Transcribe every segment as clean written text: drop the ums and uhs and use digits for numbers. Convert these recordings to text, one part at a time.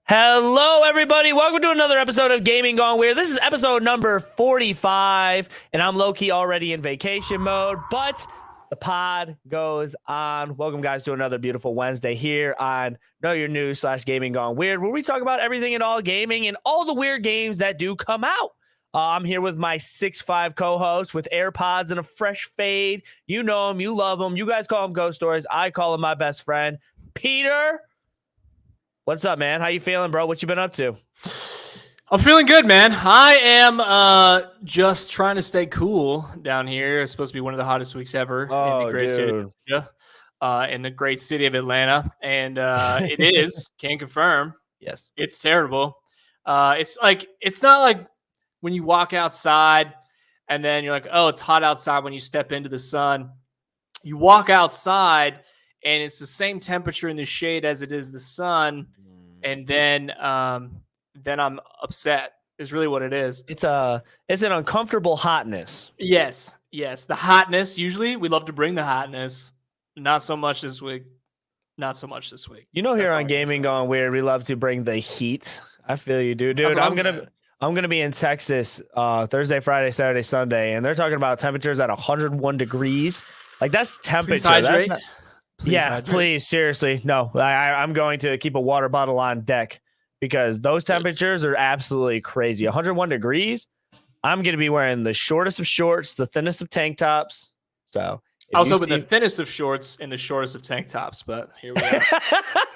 Hello, everybody. Welcome to another episode of Gaming Gone Weird. This is episode number 45, and I'm low-key already in vacation mode, but the pod goes on. Welcome, guys, to another beautiful Wednesday here on Know Your News / Gaming Gone Weird, where we talk about everything and all gaming and all the weird games that do come out. I'm here with my 6'5" co-host with AirPods and a fresh fade. You know him. You love him. You guys call him Ghost Stories. I call him my best friend, Peter. What's up, man? How you feeling, bro? What you been up to? I'm feeling good, man. I am just trying to stay cool down here. It's supposed to be one of the hottest weeks ever in the great city of Georgia, in the great city of Atlanta, and it is. Can confirm. Yes, it's terrible. It's not like when you walk outside and then you're like, oh, it's hot outside when you step into the sun. You walk outside and it's the same temperature in the shade as it is the sun, and then I'm upset. Is really what it is. It's an uncomfortable hotness. Yes, the hotness. Usually, we love to bring the hotness. Not so much this week. You know, here on Gaming Gone Weird, we love to bring the heat. I feel you, dude. I'm gonna be in Texas Thursday, Friday, Saturday, Sunday, and they're talking about temperatures at 101 degrees. Like, that's temperature. Please, seriously. No, I'm going to keep a water bottle on deck because those temperatures are absolutely crazy. 101 degrees. I'm going to be wearing the shortest of shorts, the thinnest of tank tops. So I was hoping the thinnest of shorts and the shortest of tank tops, but here we go.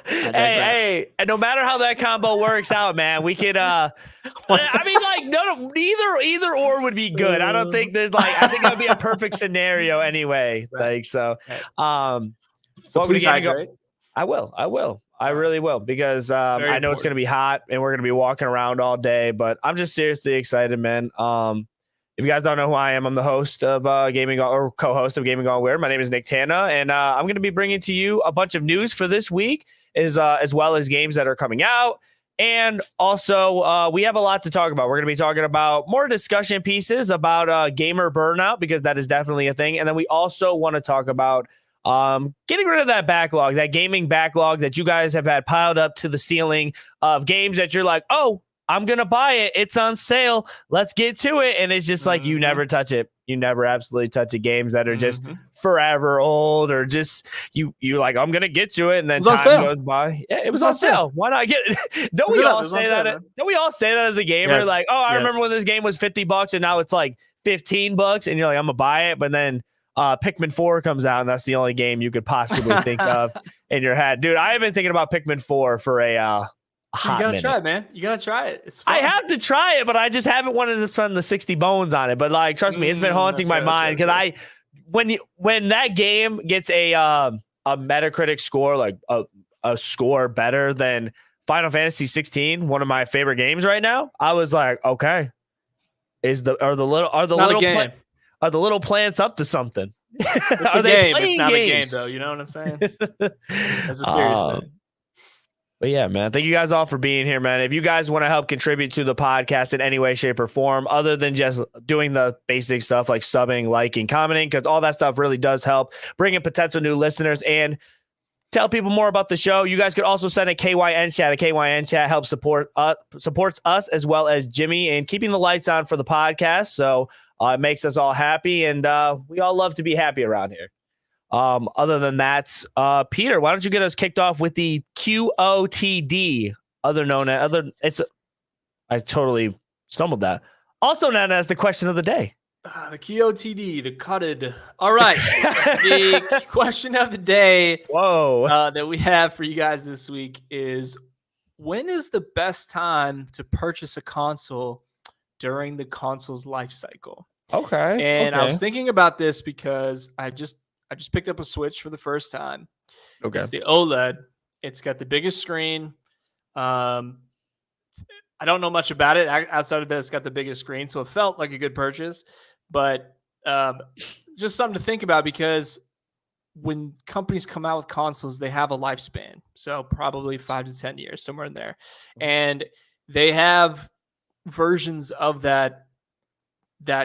hey, and no matter how that combo works out, man, we could. I mean, like, no, either or would be good. I don't think there's I think that would be a perfect scenario anyway. Right. Like, so, So please hydrate. I will. I really will, because I know it's going to be hot and we're going to be walking around all day, but I'm just seriously excited, man. If you guys don't know who I am, I'm the host of co-host of Gaming Gone Weird. My name is Nicktana, and I'm going to be bringing to you a bunch of news for this week, as well as games that are coming out. And also, we have a lot to talk about. We're going to be talking about more discussion pieces about gamer burnout, because that is definitely a thing. And then we also want to talk about getting rid of that backlog, that gaming backlog that you guys have had piled up to the ceiling of games that you're like, oh, I'm going to buy it. It's on sale. Let's get to it. And it's just like, you never touch it. You never absolutely touch the games that are just forever old, or just you're like, I'm going to get to it. And then time goes by. Yeah, it was on sale. Why not get it? Don't we all say that? Don't we all say that as a gamer? Yes. Like, oh, I remember when this game was $50 and now it's like $15, and you're like, I'm going to buy it. But then Pikmin 4 comes out, and that's the only game you could possibly think of in your head. Dude, I have been thinking about Pikmin 4 for a hot minute. Try it, man. You gotta try it. It's fun. I have to try it, but I just haven't wanted to spend the 60 bones on it. But like, trust me, it's been haunting my mind, because when that game gets a Metacritic score, like a score better than Final Fantasy 16, one of my favorite games right now, I was like, okay, are the little plants up to something? It's a game. It's not a game, though. You know what I'm saying? That's a serious thing. But yeah, man, thank you guys all for being here, man. If you guys want to help contribute to the podcast in any way, shape, or form, other than just doing the basic stuff like subbing, liking, commenting, because all that stuff really does help bring in potential new listeners and tell people more about the show. You guys could also send a KYN chat. A KYN chat helps supports us as well as Jimmy and keeping the lights on for the podcast. So it makes us all happy, and we all love to be happy around here. Other than that, Peter, why don't you get us kicked off with the QOTD, I totally stumbled that. Also known as the question of the day. The QOTD, the cutted. All right. The question of the day that we have for you guys this week is, when is the best time to purchase a console during the console's life cycle? Okay. And I was thinking about this because I just picked up a Switch for the first time. Okay. It's the OLED. It's got the biggest screen. I don't know much about it outside of that. It's got the biggest screen, so it felt like a good purchase. But just something to think about, because when companies come out with consoles, they have a lifespan. So probably 5 to 10 years, somewhere in there. And they have versions of that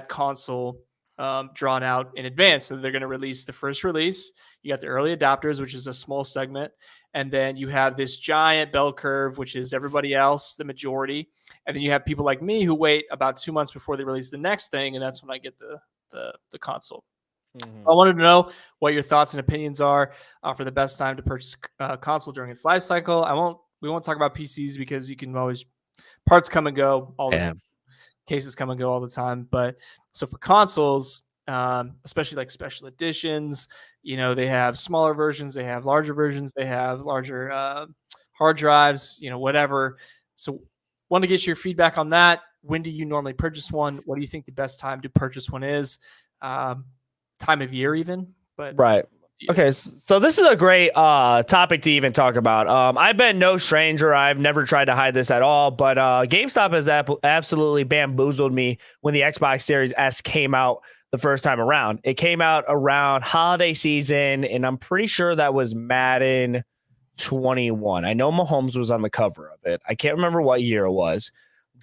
console drawn out in advance. So they're going to release the first release. You got the early adopters, which is a small segment. And then you have this giant bell curve, which is everybody else, the majority. And then you have people like me who wait about 2 months before they release the next thing. And that's when I get the console. Mm-hmm. I wanted to know what your thoughts and opinions are for the best time to purchase a console during its life cycle. We won't talk about PCs because you can always parts come and go all the time. Cases come and go all the time. But so for consoles, especially like special editions, they have smaller versions, they have larger versions, they have larger hard drives, whatever. So want to get your feedback on that. When do you normally purchase one? What do you think the best time to purchase one is? Time of year even? But right. Okay, so this is a great topic to even talk about. I've been no stranger. I've never tried to hide this at all, but GameStop has absolutely bamboozled me when the Xbox Series S came out the first time around. It came out around holiday season, and I'm pretty sure that was Madden 21. I know Mahomes was on the cover of it. I can't remember what year it was,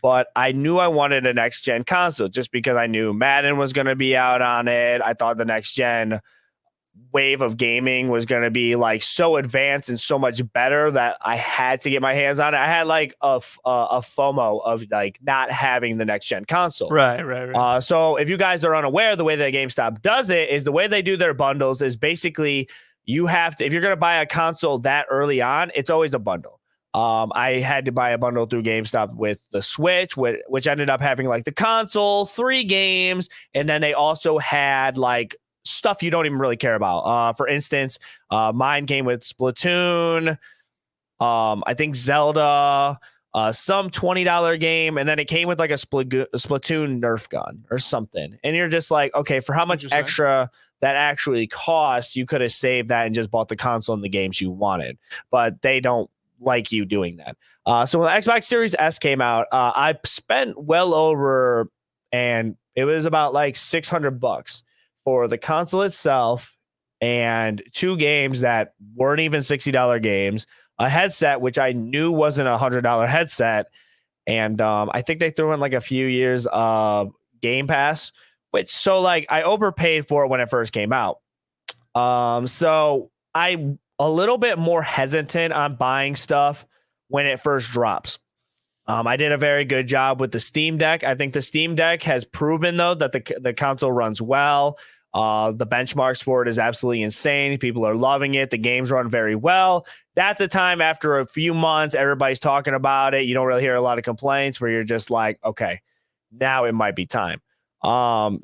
but I knew I wanted a next-gen console just because I knew Madden was going to be out on it. I thought the next-gen wave of gaming was going to be like so advanced and so much better that I had to get my hands on it. I had like a FOMO of like not having the next gen console. Right. So if you guys are unaware, the way that GameStop does it is the way they do their bundles is basically you have to, if you're going to buy a console that early on, it's always a bundle. I had to buy a bundle through GameStop with the Switch, which ended up having like the console, 3 games, and then they also had like stuff you don't even really care about. For instance, mine came with Splatoon, I think Zelda, some $20 game, and then it came with like a Splatoon Nerf gun or something. And you're just like, okay, for how much extra that actually costs, you could have saved that and just bought the console and the games you wanted. But they don't like you doing that. So when the Xbox Series S came out, I spent well over, and it was about like $600 for the console itself and 2 games that weren't even $60 games, a headset, which I knew wasn't a $100 headset. And I think they threw in like a few years of Game Pass, so like I overpaid for it when it first came out. So I'm a little bit more hesitant on buying stuff when it first drops. I did a very good job with the Steam Deck. I think the Steam Deck has proven, though, that the console runs well. The benchmarks for it is absolutely insane. People are loving it. The games run very well. That's a time after a few months, everybody's talking about it. You don't really hear a lot of complaints where you're just like, okay, now it might be time.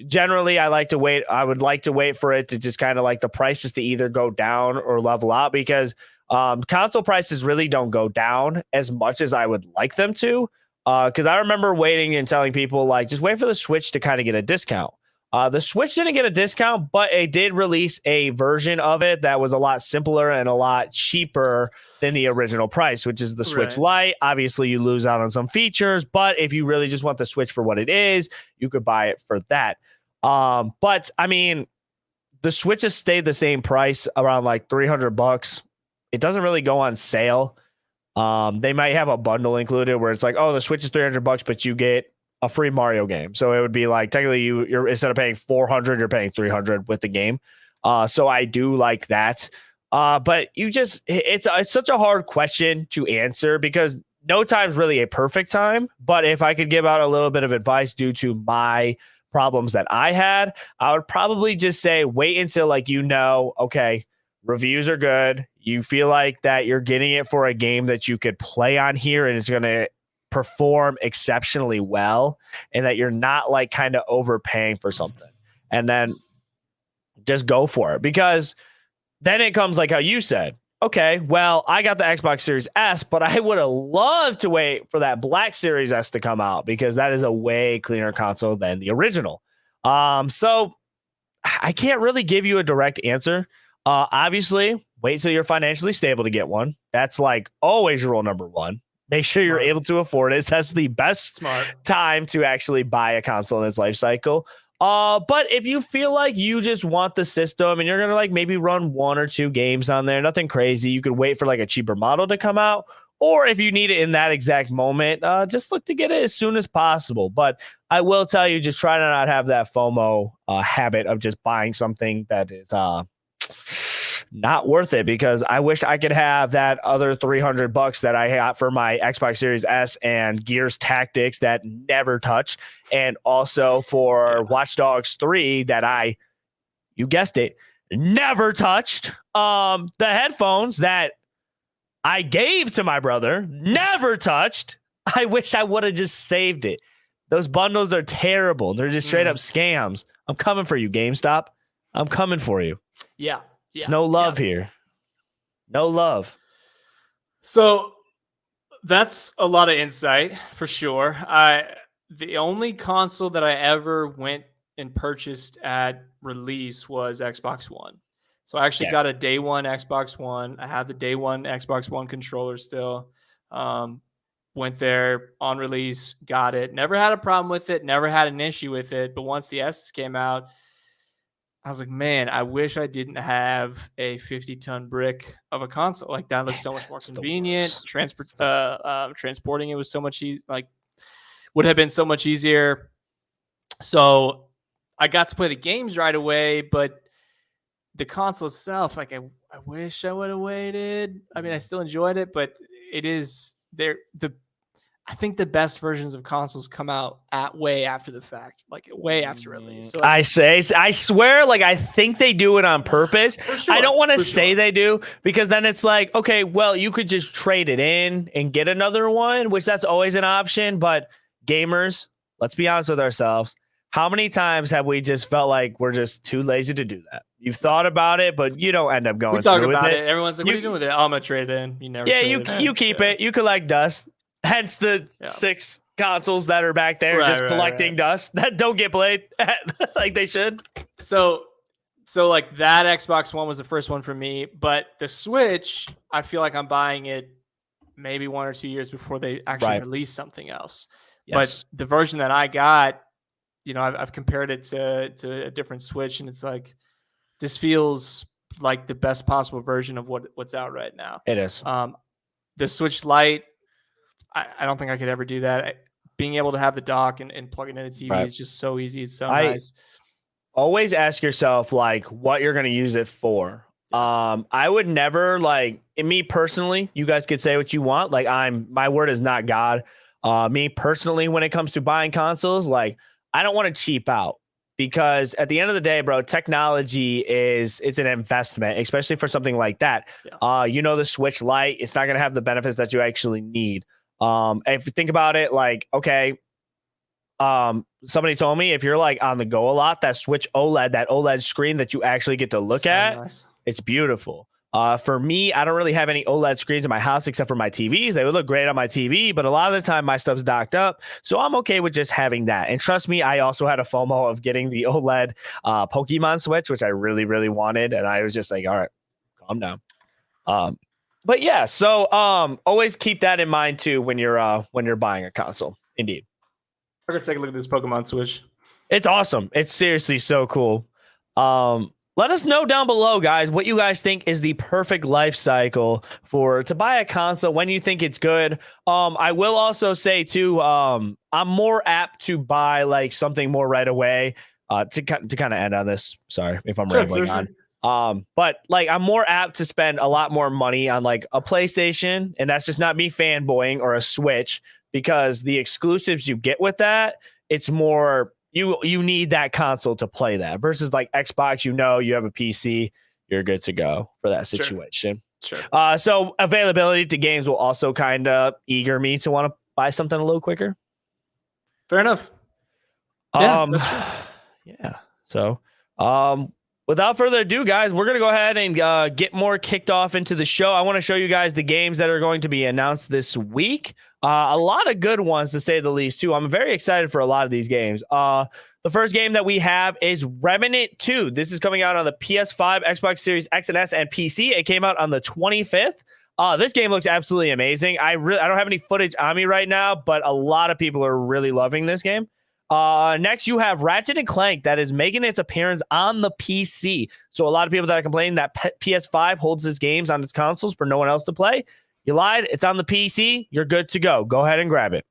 Generally, I like to wait. I would like to wait for it to just kind of like the prices to either go down or level out, because console prices really don't go down as much as I would like them to. Because I remember waiting and telling people like, just wait for the Switch to kind of get a discount. The Switch didn't get a discount, but it did release a version of it that was a lot simpler and a lot cheaper than the original price, which is the Switch Lite. Obviously, you lose out on some features, but if you really just want the Switch for what it is, you could buy it for that. But I mean, the Switch has stayed the same price, around like $300. It doesn't really go on sale. They might have a bundle included where it's like, oh, the Switch is $300, but you get a free Mario game. So it would be like, technically you're instead of paying $400, you're paying $300 with the game. So I do like that. But it's such a hard question to answer because no time's really a perfect time. But if I could give out a little bit of advice due to my problems that I had, I would probably just say, wait until okay, reviews are good. You feel like that you're getting it for a game that you could play on here and it's going to perform exceptionally well, and that you're not like kind of overpaying for something, and then just go for it. Because then it comes like how you said, okay, well, I got the Xbox Series S, but I would have loved to wait for that Black Series S to come out because that is a way cleaner console than the original. So I can't really give you a direct answer. Obviously, wait till you're financially stable to get one. That's like always rule number 1. Make sure you're able to afford it. That's the best time to actually buy a console in its life cycle. But if you feel like you just want the system and you're going to like maybe run 1 or 2 games on there, nothing crazy, you could wait for like a cheaper model to come out. or if you need it in that exact moment, just look to get it as soon as possible. But I will tell you, just try to not have that FOMO habit of just buying something that is not worth it, because I wish I could have that other $300 that I got for my Xbox Series S and Gears Tactics that never touched, and also for Watch Dogs 3 that you guessed it, never touched. The headphones that I gave to my brother, never touched. I wish I would have just saved it. Those bundles are terrible. They're just straight up scams. I'm coming for you, GameStop. I'm coming for you. Yeah. There's no love here. No love. So that's a lot of insight for sure. The only console that I ever went and purchased at release was Xbox One. So I actually got a day one Xbox One. I have the day one Xbox One controller still. Went there on release, got it. Never had a problem with it. Never had an issue with it. But once the S's came out, I was like, man, I wish I didn't have a 50-ton brick of a console. Like, that looks so much more convenient. Transporting it was so much would have been so much easier. So I got to play the games right away, but the console itself, like, I wish I would have waited. I mean, I still enjoyed it, but it is there. I think the best versions of consoles come out way after the fact, like way after release. So, I swear, like, I think they do it on purpose. Sure, I don't want to say they do, because then it's like, okay, well, you could just trade it in and get another one, which that's always an option. But gamers, let's be honest with ourselves. How many times have we just felt like we're just too lazy to do that? You've thought about it, but you don't end up going through with it. Everyone's like, what are you doing with it? Oh, I'm going to trade it in. You never you keep it. You collect dust. Hence the 6 consoles that are back there collecting dust that don't get played like they should. So like that Xbox One was the first one for me, but the Switch, I feel like I'm buying it maybe 1 or 2 years before they actually release something else. Yes. But the version that I got, I've compared it to a different Switch, and it's like, this feels like the best possible version of what's out right now. It is. The Switch Lite, I don't think I could ever do that. Being able to have the dock and plug it into the TV is just so easy. It's so nice. Always ask yourself, like, what you're going to use it for. I would never, like, me personally, you guys could say what you want. Like, my word is not God. Me personally, when it comes to buying consoles, like, I don't want to cheap out, because at the end of the day, bro, technology it's an investment, especially for something like that. Yeah. The Switch Lite, it's not going to have the benefits that you actually need. If you think about it, like, okay, somebody told me if you're like on the go a lot, that Switch OLED, that OLED screen that you actually get to look at, nice. It's beautiful. For me, I don't really have any OLED screens in my house except for my TVs. They would look great on my TV, but a lot of the time my stuff's docked up. So I'm okay with just having that. And trust me, I also had a FOMO of getting the OLED Pokemon Switch, which I really, really wanted. And I was just like, all right, calm down. But yeah, so always keep that in mind too when you're buying a console. Indeed. I'm gonna take a look at this Pokemon Switch. It's awesome. It's seriously so cool. Let us know down below, guys, what you guys think is the perfect life cycle to buy a console, when you think it's good. I will also say too, I'm more apt to buy like something more right away. To kind of end on this. Sorry if I'm rambling on. But like, I'm more apt to spend a lot more money on like a PlayStation, and that's just not me fanboying, or a Switch, because the exclusives you get with that, it's more you need that console to play that, versus like Xbox, you have a PC, you're good to go for that situation. Sure. So availability to games will also kind of eager me to want to buy something a little quicker. Fair enough. Yeah. So, without further ado, guys, we're going to go ahead and get more kicked off into the show. I want to show you guys the games that are going to be announced this week. A lot of good ones, to say the least, too. I'm very excited for a lot of these games. The first game that we have is Remnant 2. This is coming out on the PS5, Xbox Series X and S, and PC. It came out on the 25th. This game looks absolutely amazing. I don't have any footage on me right now, but a lot of people are really loving this game. Next, you have Ratchet and Clank that is making its appearance on the PC. So a lot of people that are complaining that PS5 holds its games on its consoles for no one else to play. You lied. It's on the PC. You're good to go. Go ahead and grab it.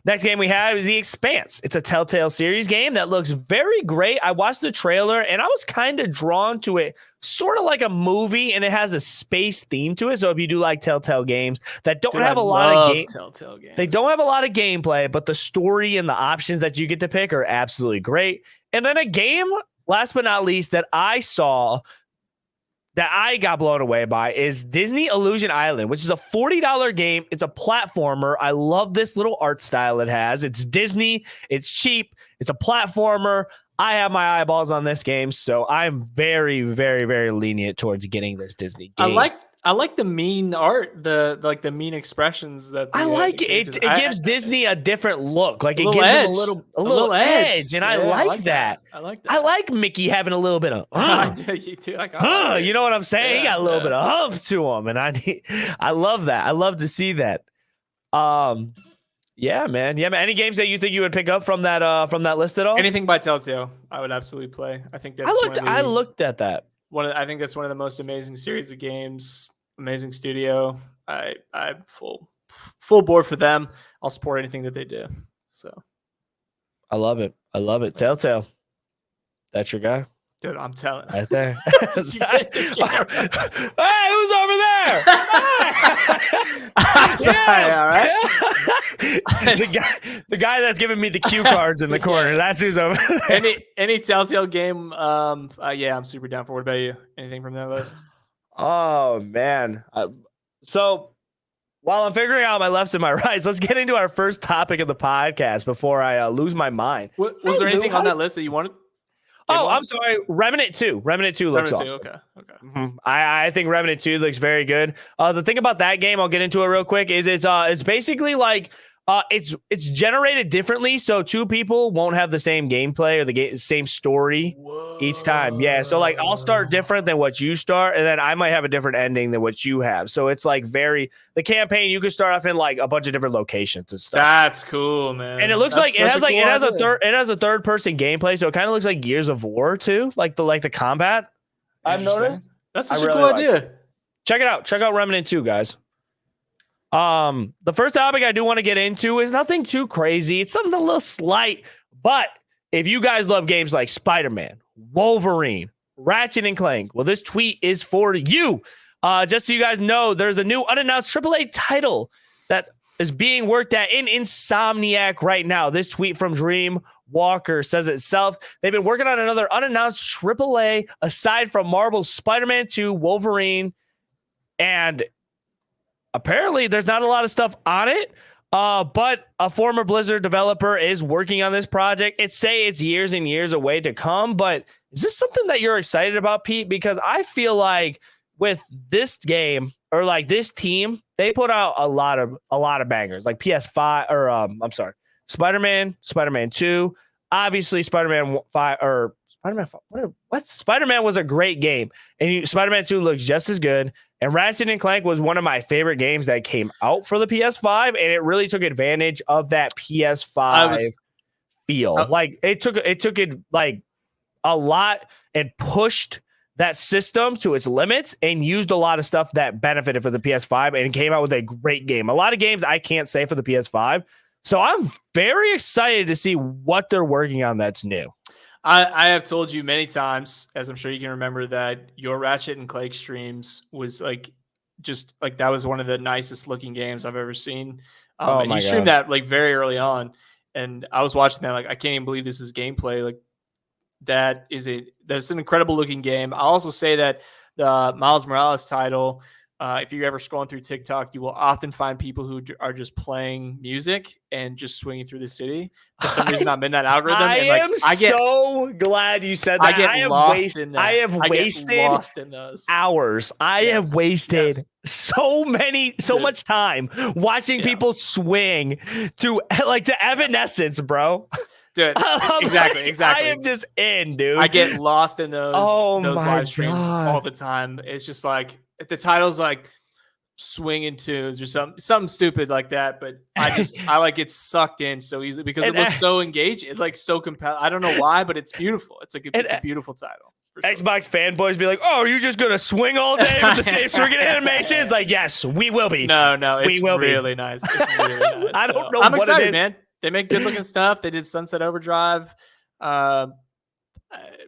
Next game we have is The Expanse. It's a Telltale series game that looks very great. I watched the trailer and I was kind of drawn to it, sort of like a movie, and it has a space theme to it. So if you do like Telltale games that don't have a lot of Telltale games. They don't have a lot of gameplay, but the story and the options that you get to pick are absolutely great. And then a game, last but not least, that I saw that I got blown away by is Disney Illusion Island, which is a $40 game. It's a platformer. I love this little art style it has. It's Disney. It's cheap. It's a platformer. I have my eyeballs on this game, so I'm very, very, very lenient towards getting this Disney game. I like the mean art, the mean expressions that I like it. It gives Disney a different look. Like it gives it a little edge, and I like that. I like that. I like Mickey having a little bit of you too. You know what I'm saying? He got a little bit of humph to him, and I love that. I love to see that. Yeah, man. Any games that you think you would pick up from that list at all? Anything by Telltale, I would absolutely play. I think that's. I looked at that. I think that's one of the most amazing series of games. Amazing studio. I'm full board for them. I'll support anything that they do. So, I love it. Telltale. That's your guy. Dude, I'm telling. Right there. Hey, who's over there? Sorry, all right. The guy that's giving me the cue cards in the corner. That's who's over there. Any Telltale game? Yeah, I'm super down for. What about you? Anything from that list? Oh man. So while I'm figuring out my lefts and my rights, let's get into our first topic of the podcast before I lose my mind. Was there anything on that list that you wanted? I'm sorry. Remnant 2. Remnant 2 looks awesome. Okay. Mm-hmm. I think Remnant 2 looks very good. The thing about that game, I'll get into it real quick, is it's basically like it's generated differently, so two people won't have the same gameplay or the same story each time. Yeah, so like I'll start different than what you start, and then I might have a different ending than what you have. So it's like the campaign, you can start off in like a bunch of different locations and stuff. That's cool, man. And it looks like it has a third person gameplay, so it kind of looks like Gears of War too, like the combat. I've noticed. That's such a cool idea. Check it out. Check out Remnant 2, guys. The first topic I do want to get into is nothing too crazy. It's something a little slight, but if you guys love games like Spider-Man, Wolverine, Ratchet and Clank, well, this tweet is for you. Just so you guys know, there's a new unannounced AAA title that is being worked at in Insomniac right now. This tweet from Dream Walker says it itself. They've been working on another unannounced AAA aside from Marvel's Spider-Man 2, Wolverine, and apparently there's not a lot of stuff on it, but a former Blizzard developer is working on this project. It's years and years away to come, but is this something that you're excited about, Pete? Because I feel like with this game or like this team, they put out a lot of bangers, like PS5 or Spider-Man 2, obviously Spider-Man 5 or Spider-Man 5. What? Spider-Man was a great game, and Spider-Man 2 looks just as good. And Ratchet and Clank was one of my favorite games that came out for the PS5, and it really took advantage of that PS5 feel. Like it took it like a lot and pushed that system to its limits and used a lot of stuff that benefited for the PS5 and came out with a great game. A lot of games I can't say for the PS5. So I'm very excited to see what they're working on that's new. I have told you many times, as I'm sure you can remember, that your Ratchet and Clank streams was like just like that was one of the nicest looking games I've ever seen. And you streamed that like very early on, and I was watching that like I can't even believe this is gameplay. Like that's an incredible looking game. I'll also say that the Miles Morales title, if you're ever scrolling through TikTok, you will often find people who are just playing music and just swinging through the city. For some reason, I'm in that algorithm. I get so glad you said that. I have wasted hours. I have wasted so much time watching people swing to Evanescence, bro. Dude, exactly. I am just in, dude. I get lost in those live streams all the time. It's just like if the title's like swinging tunes or something stupid like that, but I like get sucked in so easily because it looks so engaging. It's like so compelling. I don't know why, but it's beautiful. It's a beautiful title. Xbox fanboys be like, "Oh, are you just gonna swing all day with the same swinging animations?" Like, yes, we will be. No, it's really nice. It's really nice. I don't know. I'm excited, man. They make good looking stuff. They did Sunset Overdrive.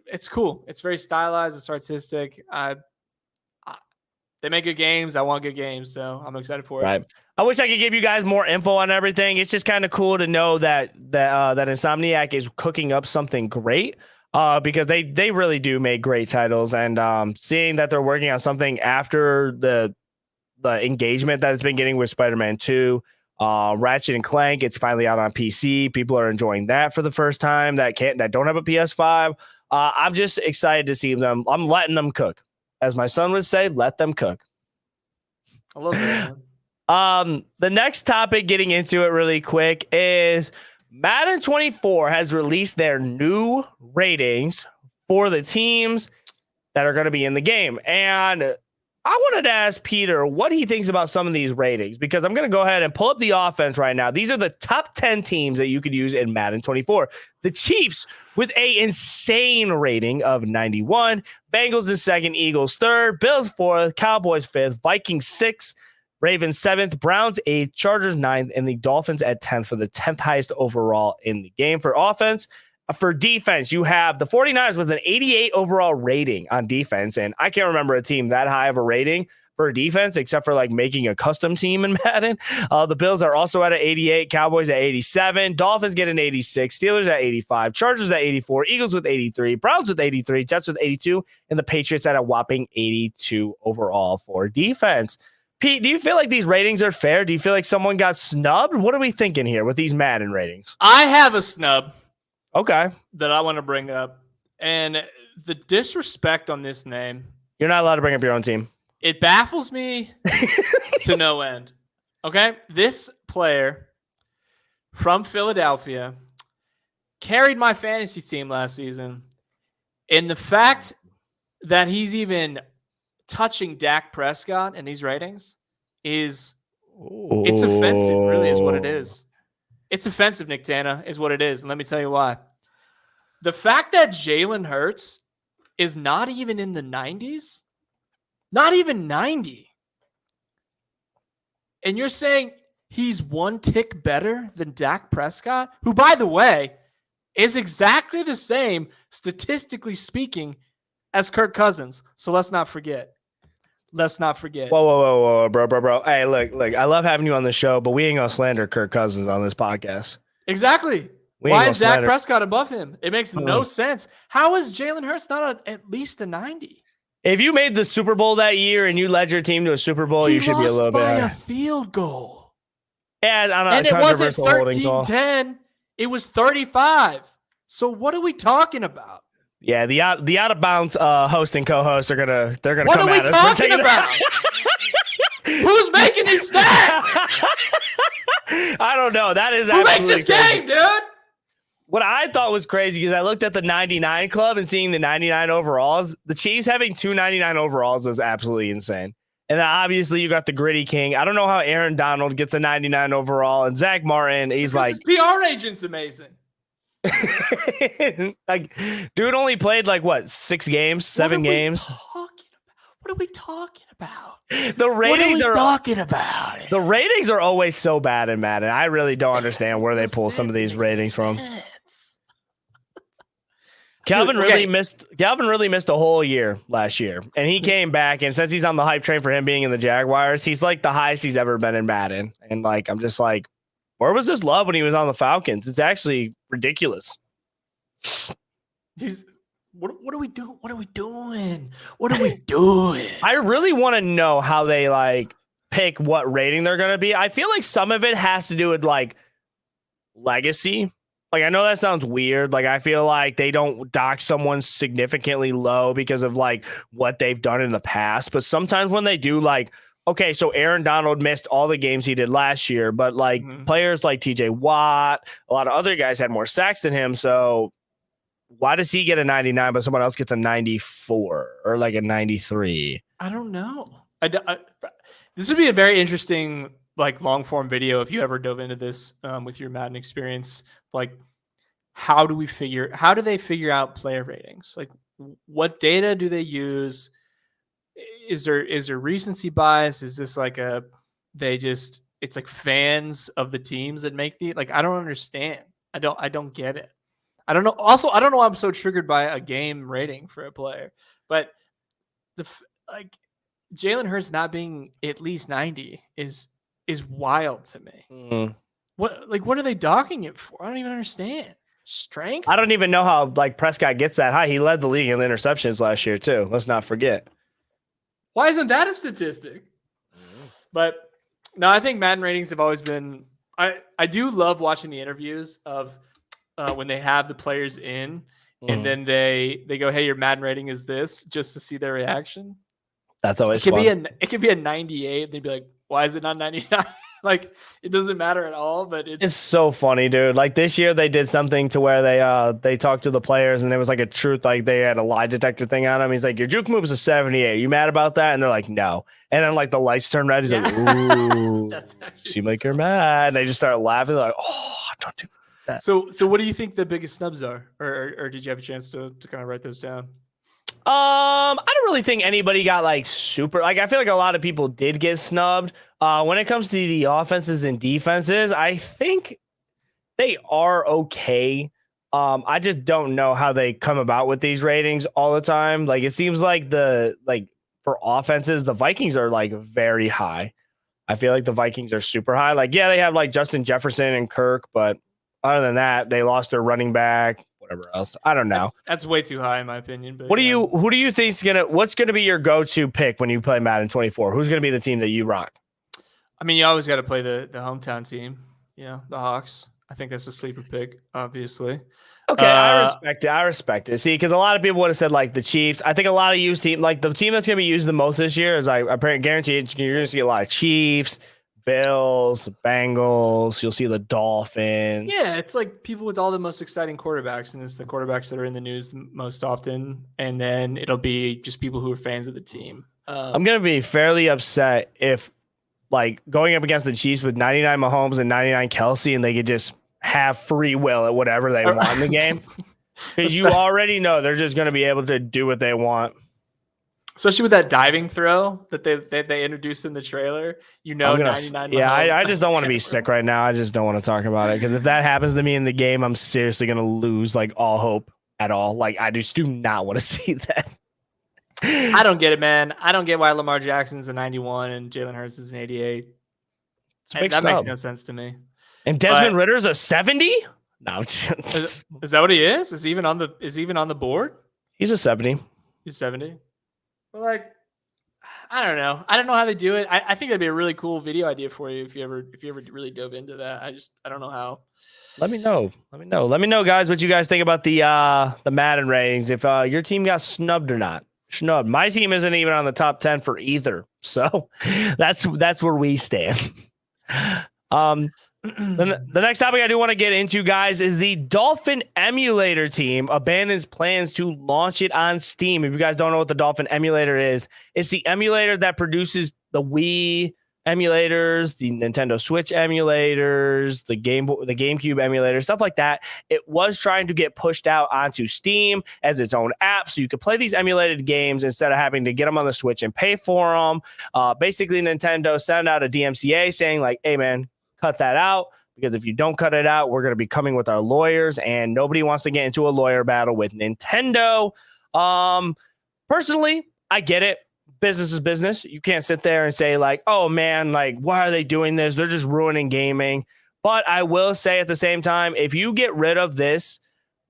It's cool. It's very stylized. It's artistic. They make good games. I want good games, so I'm excited for it. Right. I wish I could give you guys more info on everything. It's just kind of cool to know that Insomniac is cooking up something great. Because they really do make great titles, and seeing that they're working on something after the engagement that it's been getting with Spider-Man 2, Ratchet and Clank, it's finally out on PC. People are enjoying that for the first time that don't have a PS5. I'm just excited to see them. I'm letting them cook, as my son would say. Let them cook. I love that. The next topic, getting into it really quick, is Madden 24 has released their new ratings for the teams that are going to be in the game. And I wanted to ask Peter what he thinks about some of these ratings, because I'm going to go ahead and pull up the offense right now. These are the top 10 teams that you could use in Madden 24. The Chiefs with an insane rating of 91. Bengals in second, Eagles third, Bills fourth, Cowboys fifth, Vikings sixth, Ravens 7th, Browns 8th, Chargers 9th, and the Dolphins at 10th for the 10th highest overall in the game for offense. For defense, you have the 49ers with an 88 overall rating on defense, and I can't remember a team that high of a rating for defense except for like making a custom team in Madden. The Bills are also at an 88, Cowboys at 87, Dolphins get an 86, Steelers at 85, Chargers at 84, Eagles with 83, Browns with 83, Jets with 82, and the Patriots at a whopping 82 overall for defense. Pete, do you feel like these ratings are fair? Do you feel like someone got snubbed? What are we thinking here with these Madden ratings? I have a snub. Okay. That I want to bring up. And the disrespect on this name. You're not allowed to bring up your own team. It baffles me to no end. Okay? This player from Philadelphia carried my fantasy team last season. And the fact that he's even touching Dak Prescott in these ratings it's offensive, really, is what it is. It's offensive, Nicktana, is what it is. And let me tell you why. The fact that Jalen Hurts is not even in the 90s, not even 90, and you're saying he's one tick better than Dak Prescott, who, by the way, is exactly the same, statistically speaking, as Kirk Cousins. So let's not forget. Whoa, bro. Hey, look. I love having you on the show, but we ain't gonna slander Kirk Cousins on this podcast. Exactly. Why is Dak Prescott above him? It makes no sense. How is Jalen Hurts not at least a 90? If you made the Super Bowl that year and you led your team to a Super Bowl, you should be a little bit higher. A field goal. Yeah, and it wasn't 13-10. It was 35. So what are we talking about? Yeah, the out of bounds host and co-host they're gonna what come are we at us. Talking about? Who's making these stats? I don't know. That is who makes this crazy. Game, dude? What I thought was crazy because I looked at the 99 club and seeing the 99 overalls. The Chiefs having 299 overalls is absolutely insane. And then obviously you got the Gritty King. I don't know how Aaron Donald gets a 99 overall, and Zach Martin. He's because his PR agent's amazing. Like, dude only played like what, 6 games, 7 games. What are we talking about? The ratings what are we talking about? The ratings are always so bad in Madden. I really don't understand where they pull some of these ratings from. Calvin really missed a whole year last year, and he came back. And since he's on the hype train for him being in the Jaguars, he's like the highest he's ever been in Madden. And like, I'm just like, where was this love when he was on the Falcons? It's actually ridiculous. What are we doing? What are we doing? What are we doing? I really want to know how they like pick what rating they're going to be. I feel like some of it has to do with like legacy. Like, I know that sounds weird. Like, I feel like they don't dock someone significantly low because of like what they've done in the past. But sometimes when they do, like, okay, so Aaron Donald missed all the games he did last year, but like players like TJ Watt, a lot of other guys had more sacks than him. So why does he get a 99, but someone else gets a 94 or like a 93? I don't know. This would be a very interesting, like, long form video if you ever dove into this with your Madden experience. Like, how do they figure out player ratings? Like, what data do they use? Is there recency bias? Is this like it's like fans of the teams that make like, I don't understand. I don't get it. I don't know. Also, I don't know why I'm so triggered by a game rating for a player, but like Jalen Hurts not being at least 90 is wild to me. What are they docking it for? I don't even understand. Strength? I don't even know how like Prescott gets that high. He led the league in interceptions last year too. Let's not forget. Why isn't that a statistic? But no, I think Madden ratings have always been. I do love watching the interviews of when they have the players in, and then they go, "Hey, your Madden rating is this," just to see their reaction. That's always fun. It could be a 98. They'd be like, "Why is it not 99?" Like, it doesn't matter at all. But it's so funny, dude. Like this year, they did something to where they talked to the players, and it was like a truth. Like they had a lie detector thing on him. He's like, "Your juke move is a 78. You mad about that?" And they're like, "No." And then like the lights turn red. He's like, "Ooh, seem like you're mad." And they just start laughing. They're like, "Oh, don't do that." So what do you think the biggest snubs are, or did you have a chance to kind of write those down? I don't really think anybody got like super. Like I feel like a lot of people did get snubbed. When it comes to the offenses and defenses, I think they are okay. I just don't know how they come about with these ratings all the time. Like it seems like for offenses, the Vikings are like very high. I feel like the Vikings are super high. Like yeah, they have like Justin Jefferson and Kirk, but other than that, they lost their running back. Whatever else, I don't know. That's way too high in my opinion. But who do you think's what's gonna be your go-to pick when you play Madden 24? Who's gonna be the team that you rock? I mean, you always got to play the hometown team. You know, the Hawks. I think that's a sleeper pick, obviously. Okay, I respect it. See, because a lot of people would have said like the Chiefs. I think a lot of used team, like the team that's gonna be used the most this year is I guarantee you're gonna see a lot of Chiefs, Bills, Bengals. You'll see the Dolphins. Yeah, it's like people with all the most exciting quarterbacks, and it's the quarterbacks that are in the news the most often. And then it'll be just people who are fans of the team. I'm gonna be fairly upset if, like, going up against the Chiefs with 99 Mahomes and 99 Kelsey, and they could just have free will at whatever they want in the game, because you already know they're just gonna be able to do what they want. Especially with that diving throw that they introduced in the trailer, 99. Yeah, I just don't want to be sick right now. I just don't want to talk about it because if that happens to me in the game, I'm seriously gonna lose like all hope at all. Like I just do not want to see that. I don't get it, man. I don't get why Lamar Jackson's a 91 and Jalen Hurts is an 88. That makes no sense to me. And Desmond Ritter's a 70? No, is that what he is? Is he even on the board? He's a 70. He's 70. Like, I don't know. I don't know how they do it. I think that'd be a really cool video idea for you if you ever really dove into that. I don't know how. Let me know. Let me know, guys, what you guys think about the Madden ratings. If your team got snubbed or not. Snubbed. My team isn't even on the top 10 for either. So that's where we stand. The next topic I do want to get into, guys, is the Dolphin Emulator team abandons plans to launch it on Steam. If you guys don't know what the Dolphin Emulator is, it's the emulator that produces the Wii emulators, the Nintendo Switch emulators, the GameCube emulator, stuff like that. It was trying to get pushed out onto Steam as its own app, so you could play these emulated games instead of having to get them on the Switch and pay for them. Basically, Nintendo sent out a DMCA saying like, "Hey, man, cut that out, because if you don't cut it out, we're going to be coming with our lawyers, and nobody wants to get into a lawyer battle with Nintendo." Personally, I get it. Business is business. You can't sit there and say like, "Oh man, like why are they doing this? They're just ruining gaming." But I will say at the same time, if you get rid of this,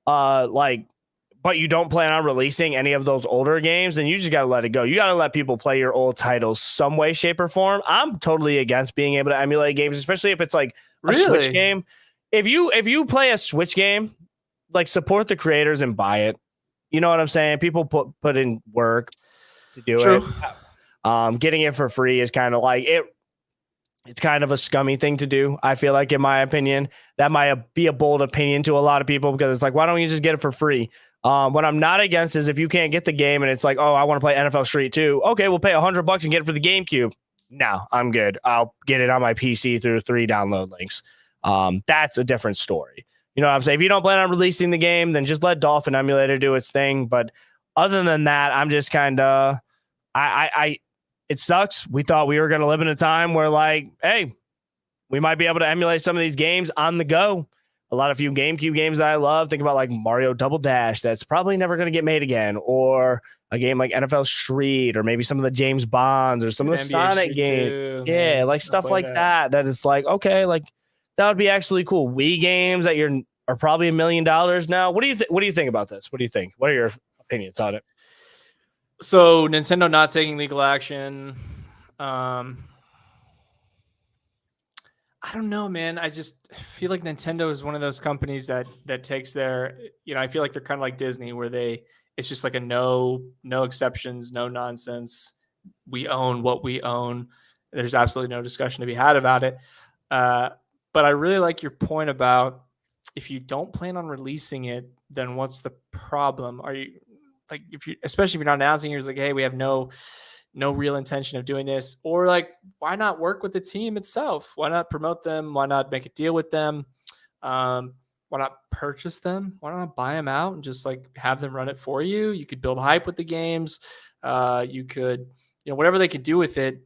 but you don't plan on releasing any of those older games, then you just got to let it go. You got to let people play your old titles some way, shape, or form. I'm totally against being able to emulate games, especially if it's like a Switch game. If you play a Switch game, like support the creators and buy it. You know what I'm saying? People put in work to do it. Getting it for free is kind of like it. It's kind of a scummy thing to do. I feel like, in my opinion, that might be a bold opinion to a lot of people, because it's like, why don't you just get it for free? What I'm not against is if you can't get the game and it's like, "Oh, I want to play NFL Street 2. Okay, we'll pay $100 and get it for the GameCube." No, I'm good. I'll get it on my PC through 3 download links. That's a different story. You know what I'm saying? If you don't plan on releasing the game, then just let Dolphin Emulator do its thing. But other than that, I'm just kind of, it sucks. We thought we were going to live in a time where like, hey, we might be able to emulate some of these games on the go. A lot of few GameCube games that I love. Think about like Mario Double Dash. That's probably never going to get made again. Or a game like NFL Street, or maybe some of the James Bonds, or some of the NBA Sonic Street games. too, Yeah, man. like stuff like that. That is like, okay, like that would be actually cool. Wii games that are probably $1 million now. What do you think about this? What do you think? What are your opinions on it? So Nintendo not taking legal action. I don't know, man. I just feel like Nintendo is one of those companies that takes their, I feel like they're kind of like Disney, where it's just like a no exceptions, no nonsense. We own what we own. There's absolutely no discussion to be had about it. But I really like your point about, if you don't plan on releasing it, then what's the problem? Are you like, especially if you're not announcing, you're like, hey, we have no real intention of doing this, or like, why not work with the team itself? Why not promote them? Why not make a deal with them? Why not purchase them? Why not buy them out and just like have them run it for you? You could build hype with the games. You could, whatever they could do with it.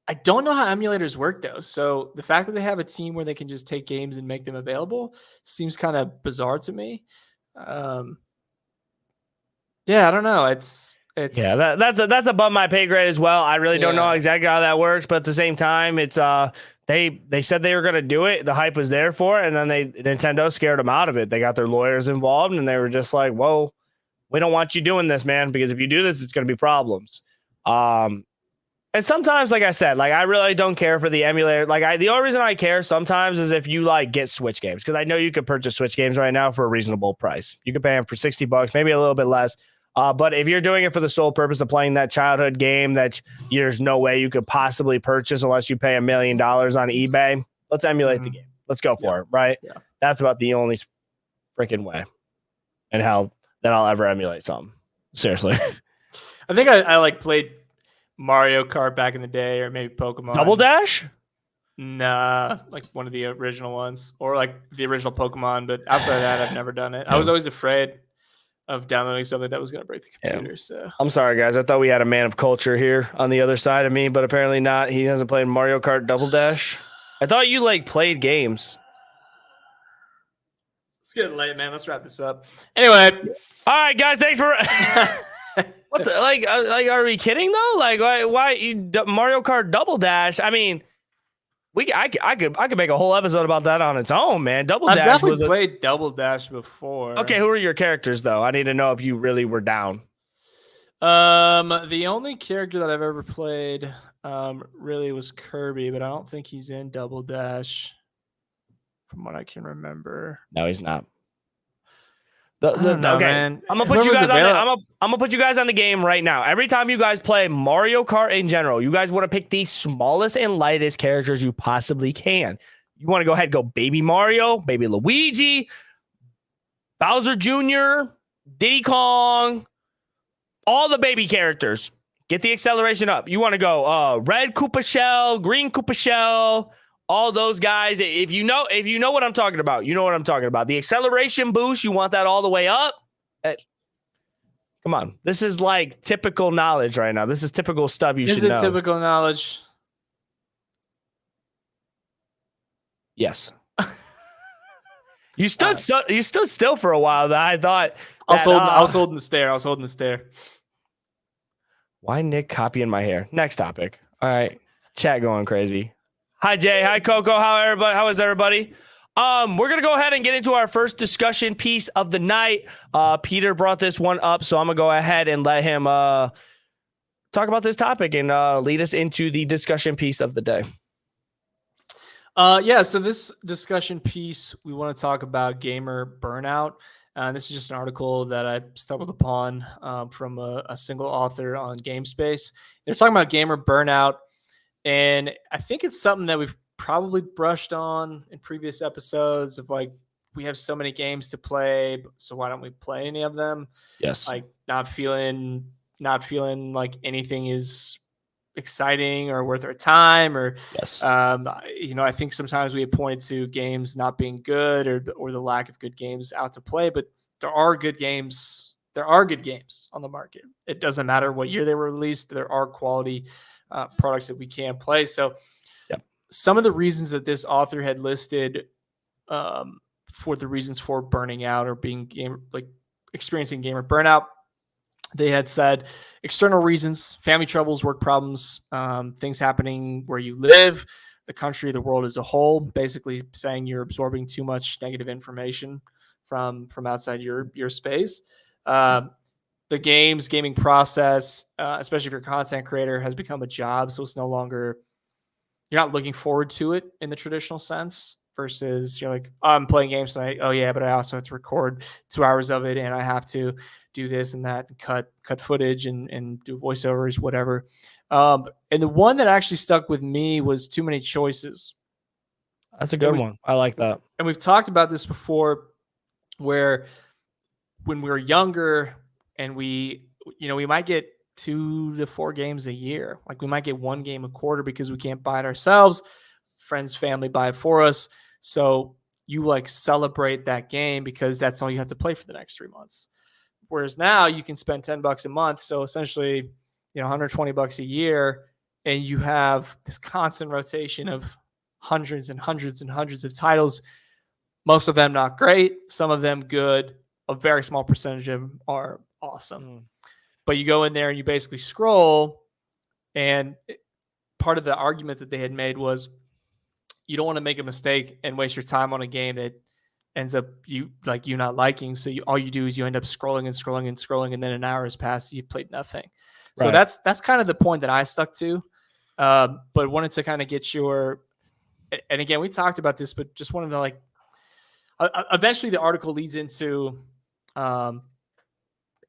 I don't know how emulators work though. So the fact that they have a team where they can just take games and make them available seems kind of bizarre to me. Yeah, I don't know. It's that's above my pay grade as well. I really don't know exactly how that works, but at the same time, it's they said they were going to do it. The hype was there for it, and then Nintendo scared them out of it. They got their lawyers involved, and they were just like, "Whoa, we don't want you doing this, man, because if you do this, it's going to be problems." And sometimes, like I said, like I really don't care for the emulator. Like the only reason I care sometimes is if you like get Switch games, because I know you could purchase Switch games right now for a reasonable price. You could pay them for $60, maybe a little bit less. But if you're doing it for the sole purpose of playing that childhood game that there's no way you could possibly purchase unless you pay $1 million on eBay, let's emulate the game. Let's go for it, right? Yeah. That's about the only freaking way and how that I'll ever emulate something. Seriously. I think I like played Mario Kart back in the day, or maybe Pokemon. Double Dash? Nah, like one of the original ones, or like the original Pokemon. But outside of that, I've never done it. I was always afraid of downloading something that was going to break the computer. So I'm sorry, guys. I thought we had a man of culture here on the other side of me, but apparently not. He hasn't played Mario Kart Double Dash. I thought you like played games. It's getting late, man. Let's wrap this up. Anyway, all right, guys. Thanks for. What the, like? Are we kidding though? Like, why Mario Kart Double Dash? I mean, I could make a whole episode about that on its own, man. Double Dash. I've definitely played Double Dash before. Okay, who are your characters though? I need to know if you really were down. The only character that I've ever played, really was Kirby, but I don't think he's in Double Dash, from what I can remember. No, he's not. Okay, man. I'm gonna put you guys on. I'm gonna put you guys on the game right now. Every time you guys play Mario Kart in general, you guys want to pick the smallest and lightest characters you possibly can. You want to go ahead and go Baby Mario, Baby Luigi, Bowser Jr., Diddy Kong, all the baby characters. Get the acceleration up. You want to go red Koopa Shell, green Koopa Shell. All those guys, if you know what I'm talking about, you know what I'm talking about. The acceleration boost, you want that all the way up. Come on. This is like typical knowledge right now. This is typical stuff you should know. Is it typical knowledge? Yes. You stood still for a while though. I thought I was holding the stare. Why Nick copying my hair? Next topic. All right. Chat going crazy. Hi, Jay. Hi, Coco. How is everybody? We're going to go ahead and get into our first discussion piece of the night. Peter brought this one up, so I'm going to go ahead and let him talk about this topic and lead us into the discussion piece of the day. So this discussion piece, we want to talk about gamer burnout. This is just an article that I stumbled upon from a single author on GameSpace. They're talking about gamer burnout. And I think it's something that we've probably brushed on in previous episodes of like, we have so many games to play, so why don't we play any of them? Yes. Like not feeling like anything is exciting or worth our time, or yes. I think sometimes we have pointed to games not being good or the lack of good games out to play, but there are good games there are good games on the market. It doesn't matter what year they were released. There are quality products that we can play. So some of the reasons that this author had listed for the reasons for burning out or being experiencing gamer burnout, they had said external reasons, family troubles, work problems, things happening where you live, the country, the world as a whole, basically saying you're absorbing too much negative information from outside your space. The gaming process, especially if you're a content creator, has become a job. So it's no longer, you're not looking forward to it in the traditional sense versus you're like, oh, I'm playing games tonight. Oh yeah, but I also have to record 2 hours of it and I have to do this and that and cut footage and do voiceovers, whatever. And the one that actually stuck with me was too many choices. That's a good one. I like that. And we've talked about this before, where when we were younger and we might get 2 to 4 games a year. Like we might get 1 game a quarter because we can't buy it ourselves. Friends, family buy it for us. So you like celebrate that game because that's all you have to play for the next 3 months. Whereas now you can spend $10 a month. So essentially, $120 a year, and you have this constant rotation of hundreds and hundreds and hundreds of titles. Most of them not great, some of them good. A very small percentage of them are awesome. But you go in there and you basically scroll, and part of the argument that they had made was you don't want to make a mistake and waste your time on a game that ends up you not liking. So all you do is you end up scrolling and scrolling and scrolling, and then an hour has passed, you've played nothing. So that's kind of the point that I stuck to. But wanted to kind of get your, and again, we talked about this, but just wanted to eventually the article leads into,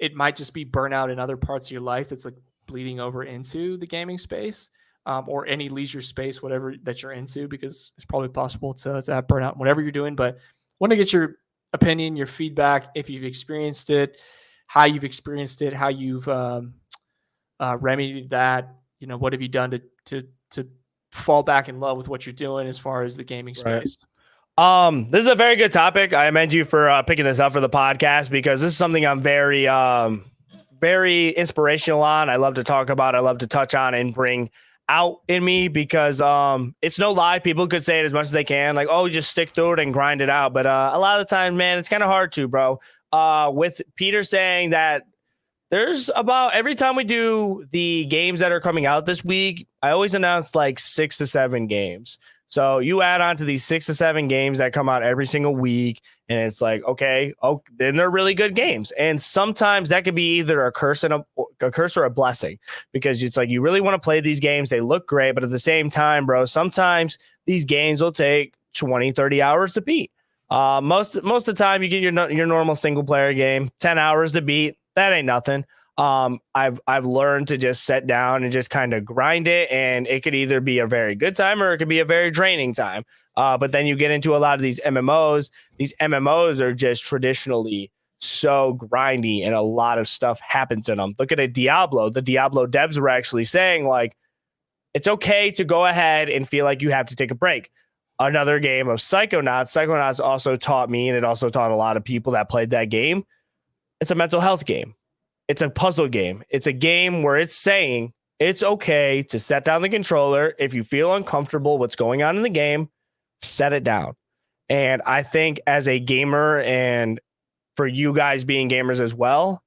it might just be burnout in other parts of your life that's like bleeding over into the gaming space, or any leisure space, whatever that you're into, because it's probably possible to have burnout, whatever you're doing. But want to get your opinion, your feedback, if you've experienced it, how you've experienced it, how you've remedied that. What have you done to fall back in love with what you're doing as far as the gaming space? This is a very good topic. I commend you for picking this up for the podcast, because this is something I'm very, very inspirational on. I love to talk about, I love to touch on and bring out in me, because it's no lie. People could say it as much as they can, like, oh, just stick through it and grind it out. But a lot of the time, man, it's kind of hard to, bro. With Peter saying that there's about every time we do the games that are coming out this week, I always announce like 6 to 7 games. So you add on to these 6 to 7 games that come out every single week, and it's like, okay, then they're really good games. And sometimes that could be either a curse or a blessing, because it's like you really want to play these games. They look great, but at the same time, bro, sometimes these games will take 20, 30 hours to beat. Most of the time, you get your normal single player game, 10 hours to beat. That ain't nothing. I've learned to just sit down and just kind of grind it, and it could either be a very good time or it could be a very draining time. But then you get into a lot of these MMOs. These MMOs are just traditionally so grindy, and a lot of stuff happens in them. Look at Diablo. The Diablo devs were actually saying, like, it's okay to go ahead and feel like you have to take a break. Another game of Psychonauts. Psychonauts also taught me, and it also taught a lot of people that played that game, it's a mental health game. It's a puzzle game. It's a game where it's saying it's okay to set down the controller. If you feel uncomfortable what's going on in the game, set it down. And I think as a gamer, and for you guys being gamers as well,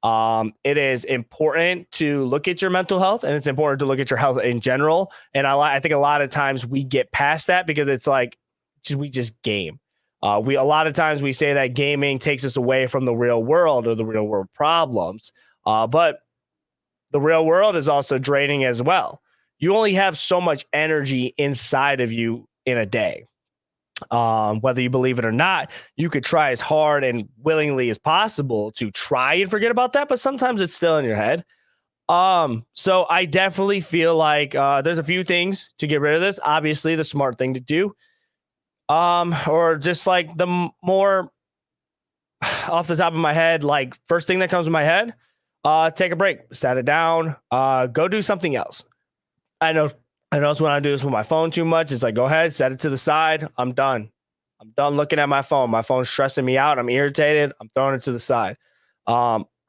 it is important to look at your mental health, and it's important to look at your health in general. And I think a lot of times we get past that because it's like we just game. A lot of times we say that gaming takes us away from the real world or the real world problems, but the real world is also draining as well. You only have so much energy inside of you in a day. Whether you believe it or not, you could try as hard and willingly as possible to try and forget about that, but sometimes it's still in your head. So I definitely feel like there's a few things to get rid of this. Obviously, the smart thing to do. Or just like the more off the top of my head, like first thing that comes to my head, take a break, set it down, go do something else. I know when I do this with my phone too much, it's like, go ahead, set it to the side. I'm done looking at my phone. My phone's stressing me out. I'm irritated. I'm throwing it to the side.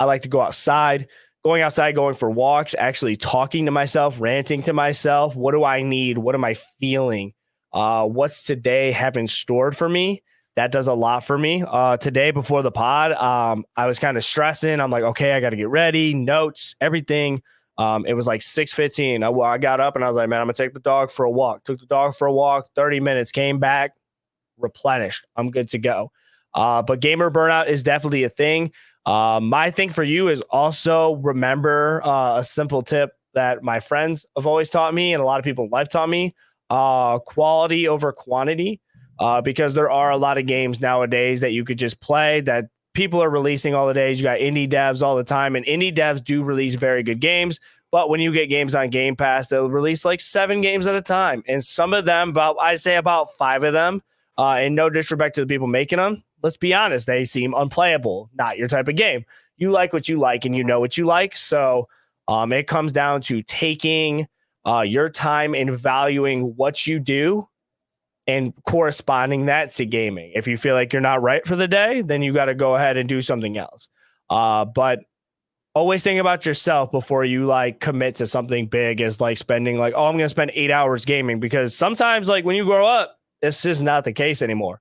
I like to go outside. Going outside, going for walks, actually talking to myself, ranting to myself. What do I need? What am I feeling? What's today having stored for me? That does a lot for me. Today before the pod, I was kind of stressing. I'm like, okay, I got to get ready, notes, everything. It was like 6:15. I got up and I was like, man, I'm going to take the dog for a walk. Took the dog for a walk, 30 minutes, came back, replenished. I'm good to go. But gamer burnout is definitely a thing. My thing for you is also remember a simple tip that my friends have always taught me and a lot of people in life taught me, quality over quantity, because there are a lot of games nowadays that you could just play that people are releasing all the days. You got indie devs all the time, and indie devs do release very good games. But when you get games on Game Pass, they'll release like 7 games at a time. And some of them, I'd say about 5 of them, and no disrespect to the people making them, let's be honest, they seem unplayable, not your type of game. You like what you like and you know what you like. So it comes down to taking your time and valuing what you do and corresponding that to gaming. If you feel like you're not right for the day, then you got to go ahead and do something else. But always think about yourself before you like commit to something big as like spending like, oh, I'm going to spend 8 hours gaming, because sometimes like when you grow up, it's just not the case anymore.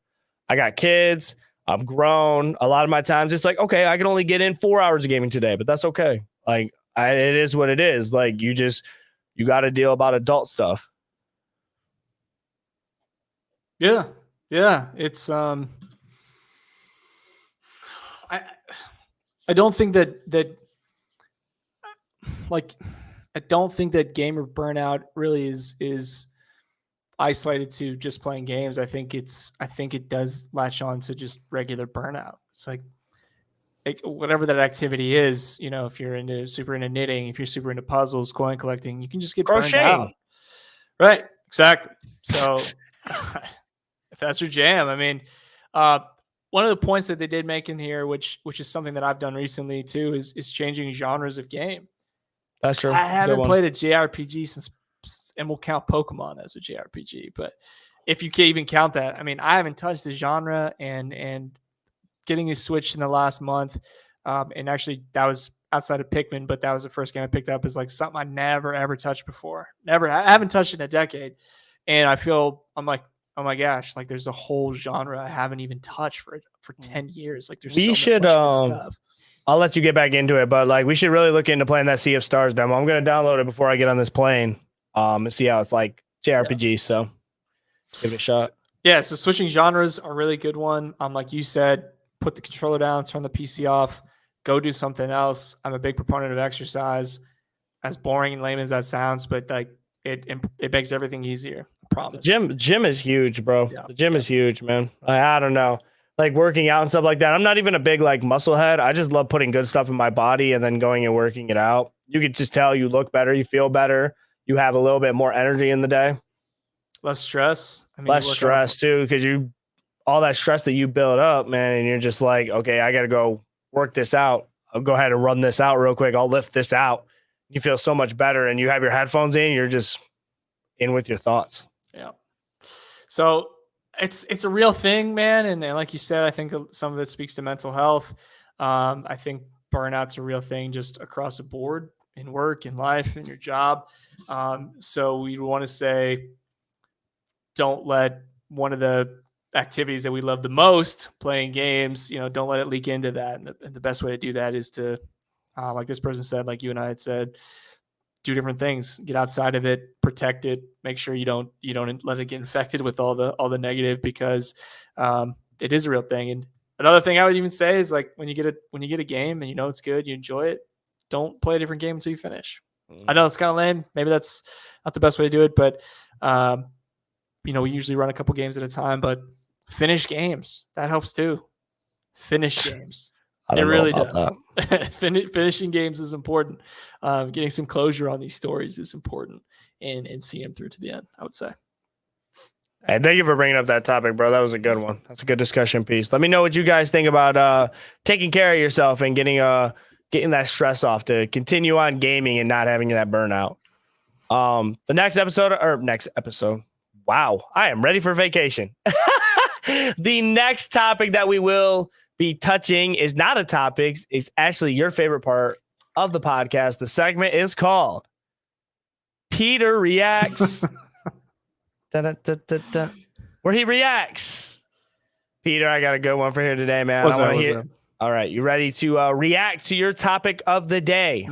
I got kids. I'm grown. A lot of my times it's like, okay, I can only get in 4 hours of gaming today, but that's okay. Like it is what it is. Like you got to deal about adult stuff. Yeah. Yeah. It's, I don't think that like, I don't think that gamer burnout really is isolated to just playing games. I think it does latch on to just regular burnout. It's like whatever that activity is, you know, if you're super into knitting, if you're super into puzzles, coin collecting, you can just get burned out. Right. Exactly. So if that's your jam, I mean, one of the points that they did make in here, which is something that I've done recently too, is changing genres of game. That's true. I haven't played a JRPG since, and we'll count Pokemon as a JRPG, but if you can even count that, I mean, I haven't touched the genre, and getting a Switch in the last month, and actually that was outside of Pikmin, but that was the first game I picked up, is like something I never ever touched before. I haven't touched it in a decade, and I'm like, oh my gosh, like there's a whole genre I haven't even touched for 10 years. Like there's so much good stuff. I'll let you get back into it, but like we should really look into playing that Sea of Stars demo. I'm going to download it before I get on this plane, and see how it's like JRPG. Yeah. So give it a shot. So switching genres are a really good one. Like you said, put the controller down, turn the PC off, go do something else. I'm a big proponent of exercise, as boring and lame as that sounds, but like it makes everything easier. I promise. Gym is huge, bro. Yeah. The gym is huge, man. I don't know. Like working out and stuff like that. I'm not even a big like muscle head. I just love putting good stuff in my body and then going and working it out. You could just tell you look better, you feel better, you have a little bit more energy in the day. Less stress. Less stress too, because all that stress that you build up, man, and you're just like, okay, I got to go work this out. I'll go ahead and run this out real quick. I'll lift this out. You feel so much better, and you have your headphones in. You're just in with your thoughts. Yeah. So it's a real thing, man. And like you said, I think some of it speaks to mental health. I think burnout's a real thing just across the board in work, in life, in your job. So we want to say, don't let one of the activities that we love the most, playing games, don't let it leak into that. And the best way to do that is to, like this person said, like you and I had said, do different things, get outside of it, protect it, make sure you don't let it get infected with all the negative, because it is a real thing. And another thing I would even say is, like, when you get a game and it's good, you enjoy it, don't play a different game until you finish. I know it's kind of lame. Maybe that's not the best way to do it, but we usually run a couple games at a time, but finish games. That helps too. Finish games. It really does. Finishing games is important. Getting some closure on these stories is important, and seeing them through to the end, I would say. Hey, thank you for bringing up that topic, bro. That was a good one. That's a good discussion piece. Let me know what you guys think about taking care of yourself and getting that stress off to continue on gaming and not having that burnout. The next episode. Wow, I am ready for vacation. The next topic that we will be touching is not a topic. It's actually your favorite part of the podcast. The segment is called Pieter Reacts. Where he reacts. Pieter, I got a good one for here today, man. What's I want to up? hear. All right, you ready to react to your topic of the day?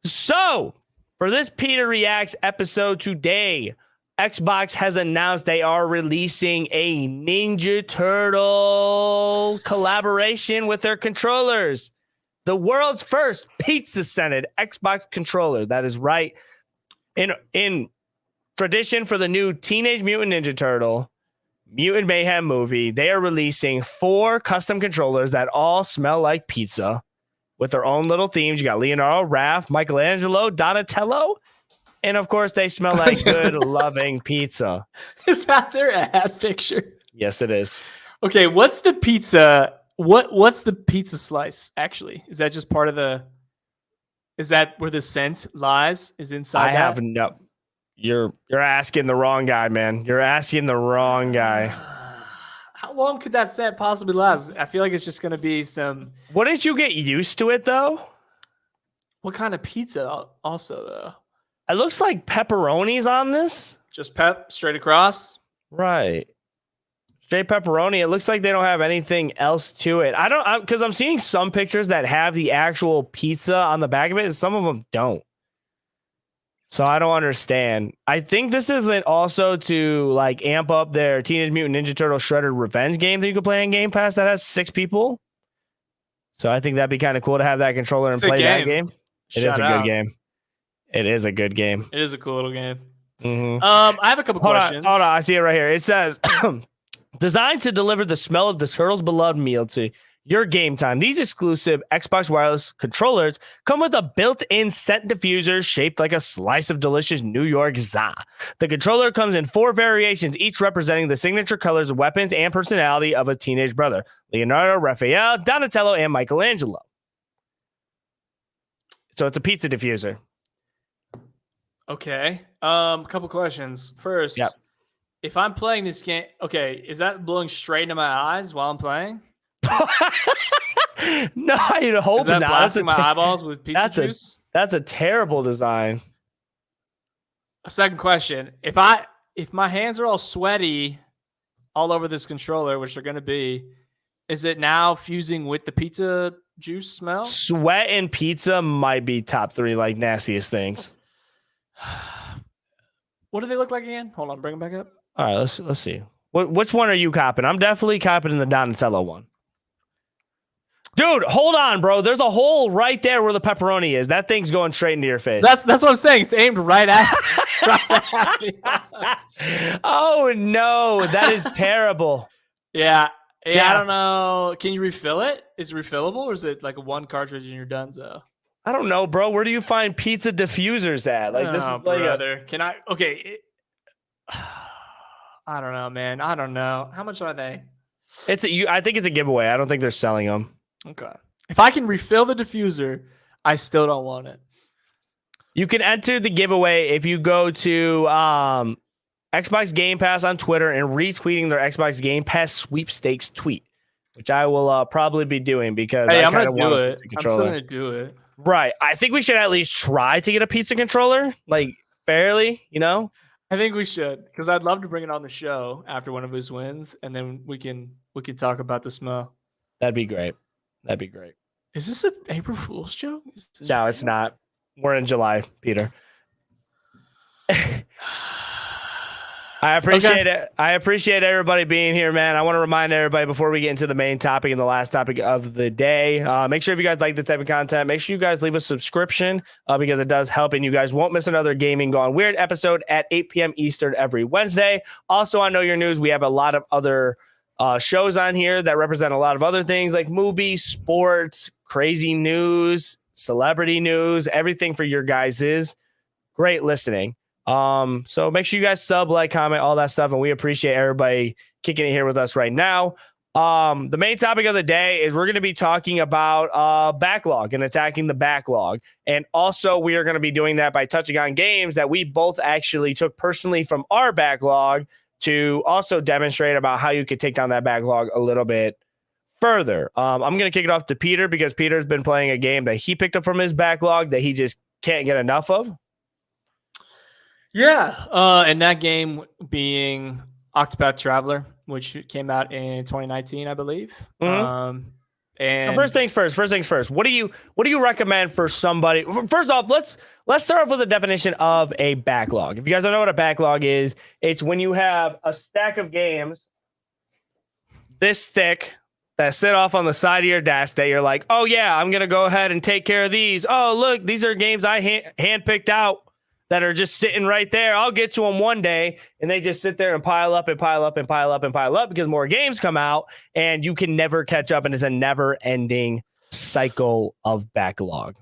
So, for this Pieter Reacts episode today, Xbox has announced they are releasing a Ninja Turtle collaboration with their controllers. The world's first pizza-scented Xbox controller. That is right. In tradition for the new Teenage Mutant Ninja Turtle Mutant Mayhem movie, they are releasing 4 custom controllers that all smell like pizza with their own little themes. You got Leonardo, Raph, Michelangelo, Donatello, and of course they smell like good, loving pizza. Is that their ad picture? Yes, it is. Okay, what's the pizza? What's the pizza slice actually? Is that just part of the? Is that where the scent lies? Is inside? I have no. You're asking the wrong guy, man. You're asking the wrong guy. How long could that scent possibly last? I feel like it's just gonna be some. Wouldn't you get used to it though? What kind of pizza? Also, though, it looks like pepperoni's on this. Just pep straight across. Right. Straight pepperoni. It looks like they don't have anything else to it. Because I'm seeing some pictures that have the actual pizza on the back of it, and some of them don't. So I don't understand. I think this isn't also to like amp up their Teenage Mutant Ninja Turtle Shredder Revenge game that you can play in Game Pass that has 6 people. So I think that'd be kind of cool to have that controller and play that game. It is a good game. It is a good game. It is a cool little game. Mm-hmm. I have a couple questions. Hold on. I see it right here. It says, designed to deliver the smell of the turtle's beloved meal to your game time. These exclusive Xbox wireless controllers come with a built-in scent diffuser shaped like a slice of delicious New York za. The controller comes in 4 variations, each representing the signature colors, weapons, and personality of a teenage brother: Leonardo, Raphael, Donatello, and Michelangelo. So it's a pizza diffuser. Okay. A couple questions. First, if I'm playing this game, okay, is that blowing straight into my eyes while I'm playing? No, I hope is that not. blasting my eyeballs with pizza juice? That's a terrible design. A second question: if my hands are all sweaty all over this controller, which they're going to be, is it now fusing with the pizza juice smell? Sweat and pizza might be top 3 like nastiest things. What do they look like again? Hold on, bring them back up. All right, let's see. Which one are you copping? I'm definitely copping the Donatello one. Dude, hold on, bro. There's a hole right there where the pepperoni is. That thing's going straight into your face. That's what I'm saying. It's aimed right at me. Oh, no. That is terrible. Yeah, I don't know. Can you refill it? Is it refillable, or is it like a 1 cartridge and you're done, so? I don't know, bro. Where do you find pizza diffusers at? Like, this is like brother. Can I? Okay. I don't know, man. I don't know. How much are they? I think it's a giveaway. I don't think they're selling them. Okay. If I can refill the diffuser, I still don't want it. You can enter the giveaway if you go to Xbox Game Pass on Twitter and retweeting their Xbox Game Pass sweepstakes tweet, which I will probably be doing because I'm going to do it. I'm still going to do it. Right. I think we should at least try to get a pizza controller, like fairly, you know? I think we should, because I'd love to bring it on the show after one of his wins, and then we can talk about the smell. That'd be great. That'd be great. Is this an April Fool's joke? No, it's not. We're in July, Peter. I appreciate it. I appreciate everybody being here, man. I want to remind everybody before we get into the main topic and the last topic of the day, make sure if you guys like this type of content, make sure you guys leave a subscription because it does help, and you guys won't miss another Gaming Gone Weird episode at 8 p.m. Eastern every Wednesday. Also, on Know Your News, we have a lot of other shows on here that represent a lot of other things like movies, sports, crazy news, celebrity news, everything for your guys is great listening. So make sure you guys sub, like, comment, all that stuff, and we appreciate everybody kicking it here with us right now. The main topic of the day is we're going to be talking about backlog and attacking the backlog, and also we are going to be doing that by touching on games that we both actually took personally from our backlog to also demonstrate about how you could take down that backlog a little bit further, I'm going to kick it off to Peter because Peter's been playing a game that he picked up from his backlog that he just can't get enough of. Yeah, and that game being Octopath Traveler, which came out in 2019, I believe. Mm-hmm. And first things first. What do you recommend for somebody? First off, let's start off with a definition of a backlog. If you guys don't know what a backlog is, it's when you have a stack of games this thick that sit off on the side of your desk that you're like, oh yeah, I'm gonna go ahead and take care of these. Oh look, these are games I handpicked out that are just sitting right there. I'll get to them one day, and they just sit there and pile up because more games come out, and you can never catch up, and it's a never-ending cycle of backlog.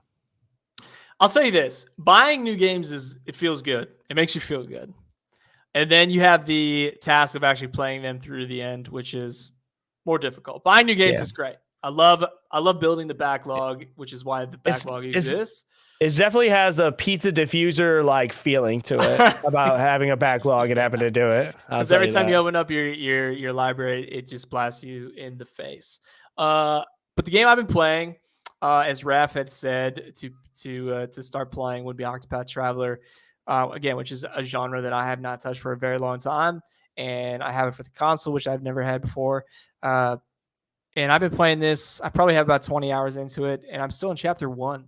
I'll tell you this: buying new games it feels good. It makes you feel good, and then you have the task of actually playing them through the end, which is more difficult. Buying new games is great. I love building the backlog, which is why the backlog exists. It definitely has a pizza diffuser like feeling to it about having a backlog and having to do it. Because every time you open up your library, it just blasts you in the face. But the game I've been playing, as Raph had said, to start playing would be Octopath Traveler, again, which is a genre that I have not touched for a very long time, and I have it for the console, which I've never had before. And I've been playing this. I probably have about 20 hours into it, and I'm still in chapter 1.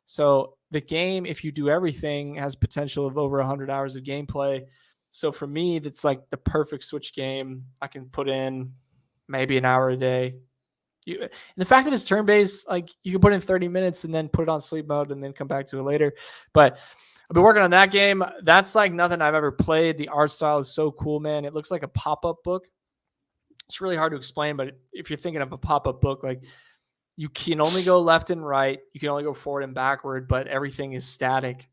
So the game, if you do everything, has potential of over 100 hours of gameplay. So for me, that's like the perfect Switch game. I can put in maybe an hour a day. And the fact that it's turn-based, like you can put in 30 minutes and then put it on sleep mode and then come back to it later. But I've been working on that game. That's like nothing I've ever played. The art style is so cool, man. It looks like a pop-up book. It's really hard to explain, but if you're thinking of a pop-up book, like you can only go left and right. You can only go forward and backward, but everything is static.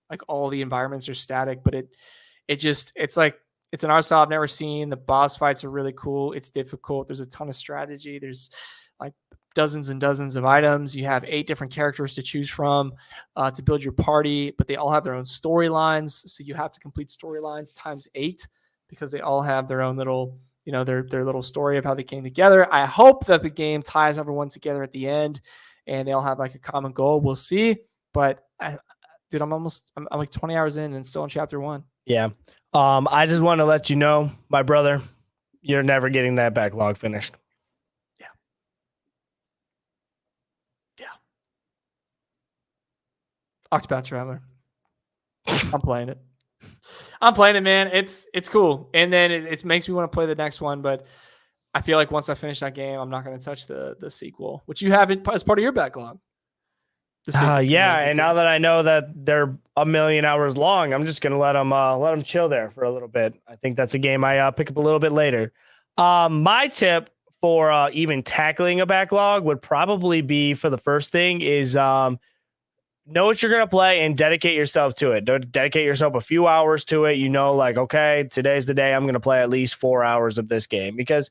Like all the environments are static, but it's like, it's an art style I've never seen. The boss fights are really cool. It's difficult. There's a ton of strategy. There's like dozens and dozens of items. You have 8 different characters to choose from to build your party, but they all have their own storylines. So you have to complete storylines times 8 because they all have their own little, their little story of how they came together. I hope that the game ties everyone together at the end and they all have like a common goal. We'll see. But dude, I'm like 20 hours in and still in chapter 1. Yeah. I just want to let you know, my brother, you're never getting that backlog finished. Yeah. Octopath Traveler. I'm playing it. Man. It's cool. And then it makes me want to play the next one, but I feel like once I finish that game, I'm not going to touch the sequel, which you have as part of your backlog. Yeah, and now that I know that they're 1 million hours long, I'm just gonna let them chill there for a little bit. I think that's a game I pick up a little bit later. My tip for even tackling a backlog would probably be, for the first thing, is know what you're gonna play and dedicate yourself to it. Dedicate yourself a few hours to it. Like, okay, today's the day I'm gonna play at least 4 hours of this game, because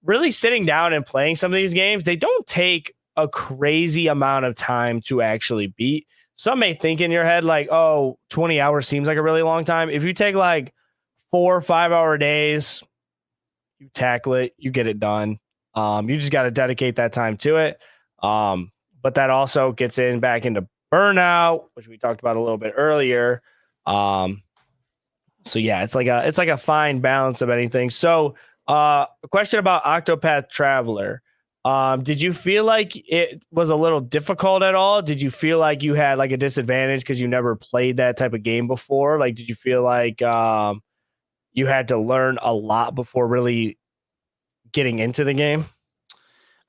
really sitting down and playing some of these games, they don't take a crazy amount of time to actually beat. Some may think in your head like, oh, 20 hours seems like a really long time. If you take like 4 or 5 hour days, you tackle it, you get it done. You just got to dedicate that time to it. But that also gets back into burnout, which we talked about a little bit earlier. So yeah, it's like a fine balance of anything. So a question about Octopath Traveler. Did you feel like it was a little difficult at all? Did you feel like you had like a disadvantage because you never played that type of game before? Like, did you feel like you had to learn a lot before really getting into the game?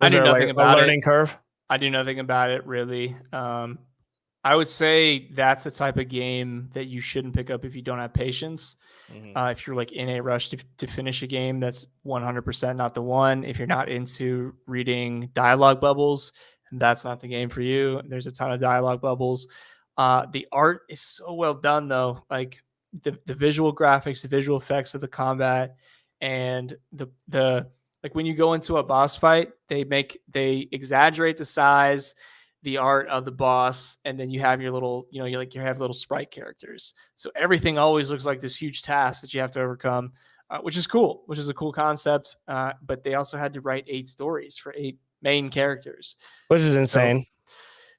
I knew nothing about a learning curve? I knew nothing about it, really. I would say that's the type of game that you shouldn't pick up if you don't have patience. Mm-hmm. If you're like in a rush to finish a game, that's 100% not the one. If you're not into reading dialogue bubbles, that's not the game for you. There's a ton of dialogue bubbles. The art is so well done, though. Like the visual graphics, the visual effects of the combat, and the like when you go into a boss fight, they exaggerate the size, the art of the boss, and then you have your little, you have little sprite characters. So everything always looks like this huge task that you have to overcome, which is cool, which is a cool concept. But they also had to write 8 stories for 8 main characters, which is insane. So,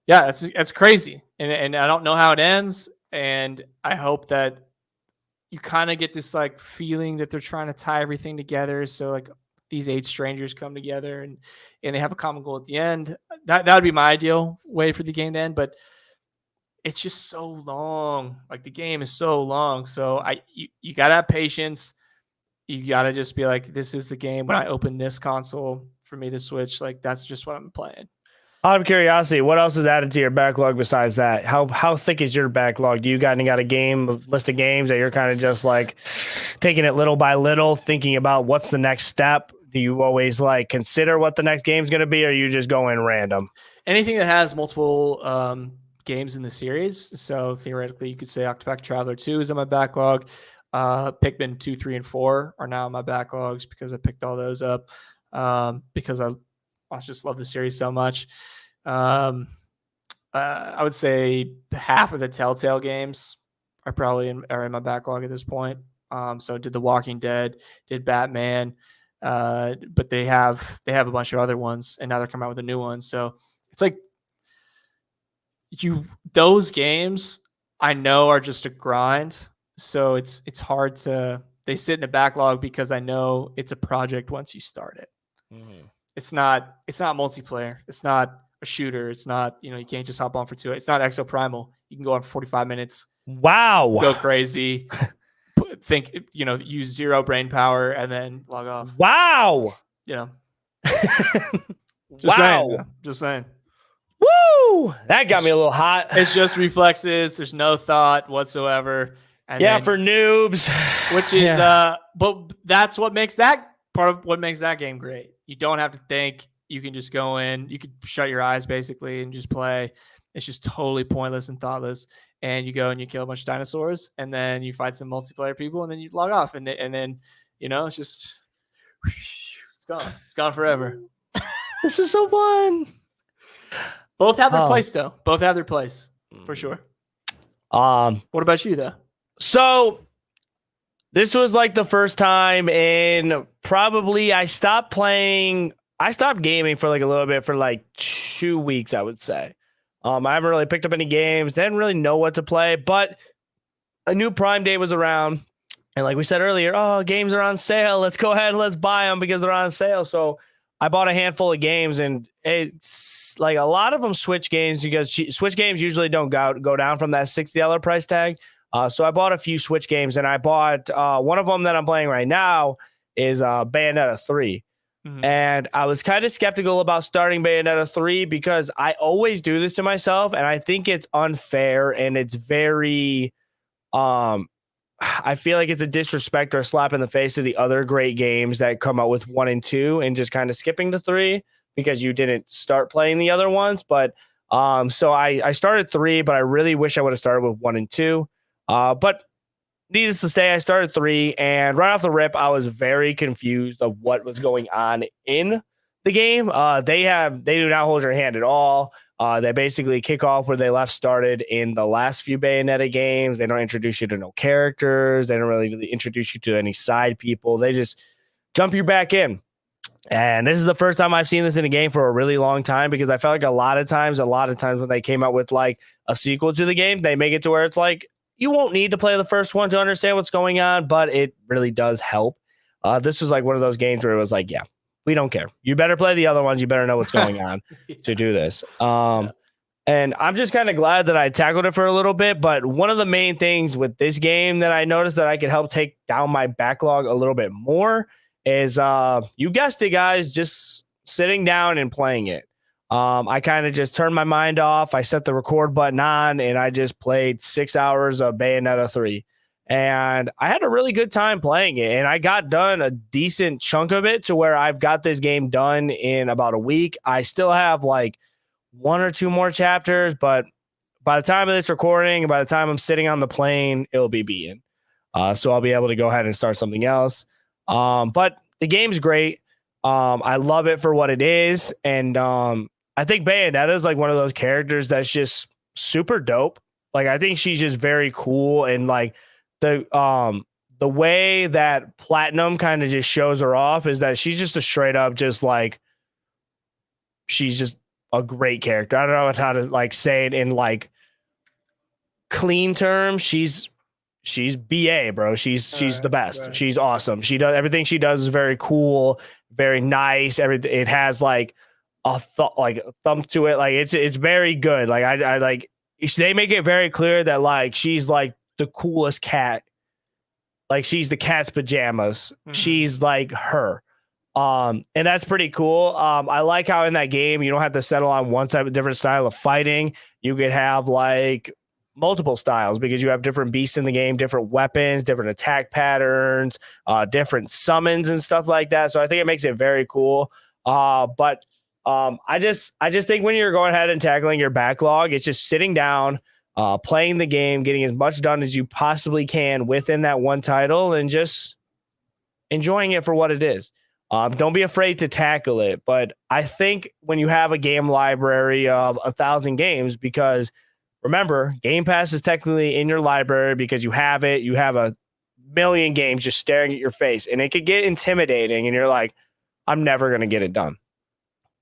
yeah, that's crazy, and I don't know how it ends, and I hope that you kind of get this like feeling that they're trying to tie everything together. So like these 8 strangers come together and they have a common goal at the end. That would be my ideal way for the game to end, but it's just so long. Like the game is so long. So you gotta have patience. You gotta just be like, this is the game. When I open this console for me to switch, like that's just what I'm playing. Out of curiosity, what else is added to your backlog besides that? How thick is your backlog? Do you got a list of games that you're kind of just like taking it little by little, thinking about what's the next step? Do you always like consider what the next game's going to be, or are you just going random? Anything that has multiple games in the series. So theoretically, you could say Octopath Traveler 2 is in my backlog. Pikmin 2, 3, and 4 are now in my backlogs because I picked all those up because I just love the series so much. I would say half of the Telltale games are probably in my backlog at this point. So did The Walking Dead, did Batman, but they have a bunch of other ones, and now they're coming out with a new one. So it's like those games I know are just a grind. So it's hard they sit in the backlog because I know it's a project once you start it. Mm-hmm. It's not multiplayer. It's not a shooter. It's not, you can't just hop on for 2. It's not Exoprimal. You can go on for 45 minutes. Wow. Go crazy. Use 0 brain power and then log off. Wow. Just saying. Woo! That got me a little hot. It's just reflexes. There's no thought whatsoever. And for noobs. Which is, but that's what makes that part of what makes that game great. You don't have to think. You can just go in. You could shut your eyes basically and just play. It's just totally pointless and thoughtless. And you go and you kill a bunch of dinosaurs, and then you fight some multiplayer people, and then you log off, and then it's just it's gone. It's gone forever. This is so fun. Both have their place, though. Both have their place for sure. What about you, though? So this was like the first time in probably I stopped gaming for like a little bit for like 2 weeks, I would say. I haven't really picked up any games, didn't really know what to play, but a new Prime Day was around. And like we said earlier, games are on sale. Let's go ahead and let's buy them because they're on sale. So I bought a handful of games, and it's like a lot of them Switch games because Switch games usually don't go down from that $60 price tag. So I bought a few Switch games, and I bought one of them that I'm playing right now is Bayonetta 3. Mm-hmm. And I was kind of skeptical about starting Bayonetta 3 because I always do this to myself, and I think it's unfair, and it's very I feel like it's a disrespect or a slap in the face of the other great games that come out with 1 and 2 and just kind of skipping to 3 because you didn't start playing the other ones. But so I started 3, but I really wish I would have started with 1 and 2. But needless to say, I started 3, and right off the rip, I was very confused of what was going on in the game. They do not hold your hand at all. They basically kick off where they started in the last few Bayonetta games. They don't introduce you to no characters. They don't really introduce you to any side people. They just jump you back in. And this is the first time I've seen this in a game for a really long time because I felt like a lot of times when they came out with like a sequel to the game, they make it to where it's like, you won't need to play the first one to understand what's going on, but it really does help. This was like one of those games where it was like, yeah, we don't care. You better play the other ones. You better know what's going on to do this. And I'm just kind of glad that I tackled it for a little bit. But one of the main things with this game that I noticed that I could help take down my backlog a little bit more is, you guessed it, guys, just sitting down and playing it. I kind of just turned my mind off. I set the record button on, and I just played 6 hours of Bayonetta 3. And I had a really good time playing it. And I got done a decent chunk of it to where I've got this game done in about a week. I still have like 1 or 2 more chapters, but by the time of this recording, by the time I'm sitting on the plane, it'll be beaten. So I'll be able to go ahead and start something else. But the game's great. I love it for what it is. And I think Bayonetta is like one of those characters that's just super dope. Like, I think she's just very cool. And like the way that Platinum kind of just shows her off is that she's just a straight up, just like she's just a great character. I don't know how to like say it in like clean terms. She's BA, bro. She's the best. Right. She's awesome. She does everything she does is very cool, very nice. Everything it has like a thump to it. Like it's very good. Like I like they make it very clear that like she's like the coolest cat. Like she's the cat's pajamas. Mm-hmm. She's like her. And that's pretty cool. I like how in that game you don't have to settle on one type of different style of fighting. You could have like multiple styles because you have different beasts in the game, different weapons, different attack patterns, different summons and stuff like that. So I think it makes it very cool. But I just think when you're going ahead and tackling your backlog, it's just sitting down, playing the game, getting as much done as you possibly can within that one title and just enjoying it for what it is. Don't be afraid to tackle it. But I think when you have a game library of 1,000 games, because remember, Game Pass is technically in your library because you have it. You have a million games just staring at your face, and it could get intimidating. And you're like, I'm never going to get it done.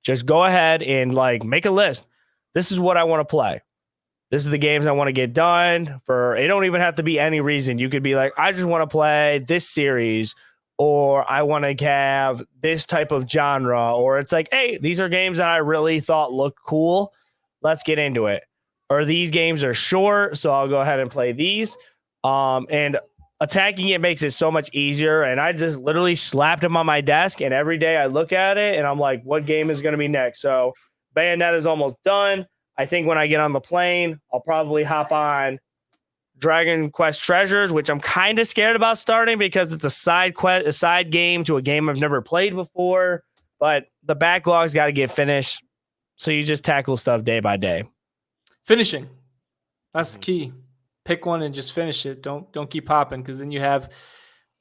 Just go ahead and like make a list. This is what I want to play. This is the games I want to get done for. It don't even have to be any reason. You could be like, I just want to play this series, or I want to have this type of genre, or it's like, hey, these are games that I really thought looked cool. Let's get into it. Or these games are short, so I'll go ahead and play these. And attacking it makes it so much easier. And I just literally slapped them on my desk, and every day I look at it, and I'm like, what game is going to be next? So Bayonetta is almost done. I think when I get on the plane, I'll probably hop on Dragon Quest Treasures, which I'm kind of scared about starting because it's a side game to a game I've never played before. But the backlog's got to get finished, so you just tackle stuff day by day. Finishing, that's the key. Pick one and just finish it. Don't keep popping, because then you have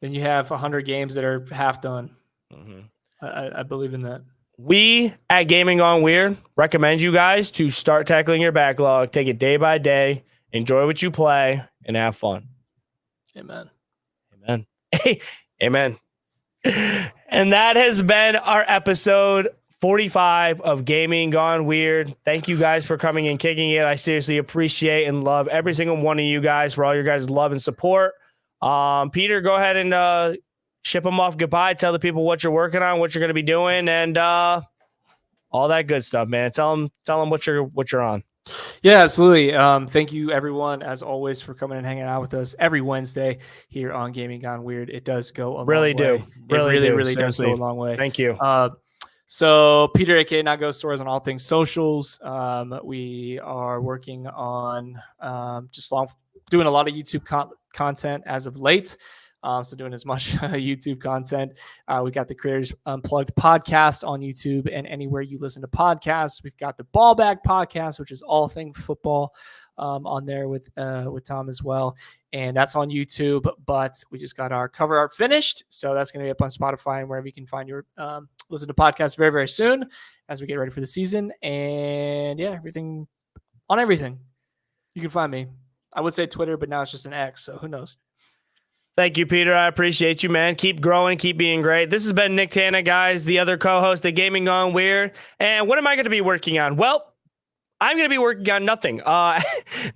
100 games that are half done. Mm-hmm. I believe in that. We at Gaming Gone Weird recommend you guys to start tackling your backlog. Take it day by day. Enjoy what you play and have fun. Amen. Amen. Amen. And that has been our episode 45 of Gaming Gone Weird. Thank you guys for coming and kicking it. I seriously appreciate and love every single one of you guys for all your guys' love and support. Peter, go ahead and ship them off goodbye. Tell the people what you're working on, what you're going to be doing, and all that good stuff, man. Tell them what you're on. Yeah, absolutely. Thank you, everyone, as always, for coming and hanging out with us every Wednesday here on Gaming Gone Weird. It does go a long way. Really Does go a long way. Thank you. So Peter, aka Not Ghost Stories, on all things socials. We are working on doing a lot of YouTube content as of late. So doing as much YouTube content. We got the Creators Unplugged podcast on YouTube and anywhere you listen to podcasts. We've got the Ballback podcast, which is all things football, on there with Tom as well. And that's on YouTube, but we just got our cover art finished. So that's going to be up on Spotify and wherever you can find your listen to podcasts very, very soon as we get ready for the season. And yeah, everything. You can find me. I would say Twitter, but now it's just an X. So who knows? Thank you, Peter. I appreciate you, man. Keep growing. Keep being great. This has been Nicktana, guys, the other co-host of Gaming Gone Weird. And what am I going to be working on? Well, I'm going to be working on nothing. I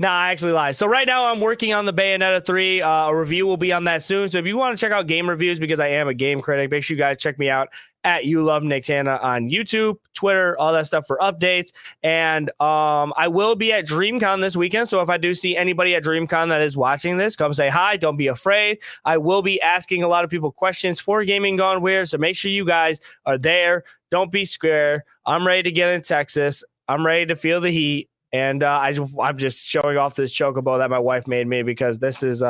actually lied. So right now I'm working on the Bayonetta 3. A review will be on that soon. So if you want to check out game reviews, because I am a game critic, make sure you guys check me out at You Love Nicktana on YouTube, Twitter, all that stuff for updates. And I will be at DreamCon this weekend. So if I do see anybody at DreamCon that is watching this, come say hi. Don't be afraid. I will be asking a lot of people questions for Gaming Gone Weird. So make sure you guys are there. Don't be scared. I'm ready to get in Texas. I'm ready to feel the heat, and I'm just showing off this chocobo that my wife made me because this is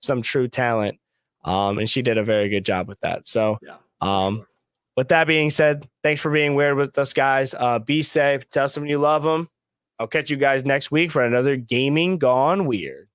some true talent, and she did a very good job with that. So, with that being said, thanks for being weird with us, guys. Be safe. Tell someone you love them. I'll catch you guys next week for another Gaming Gone Weird.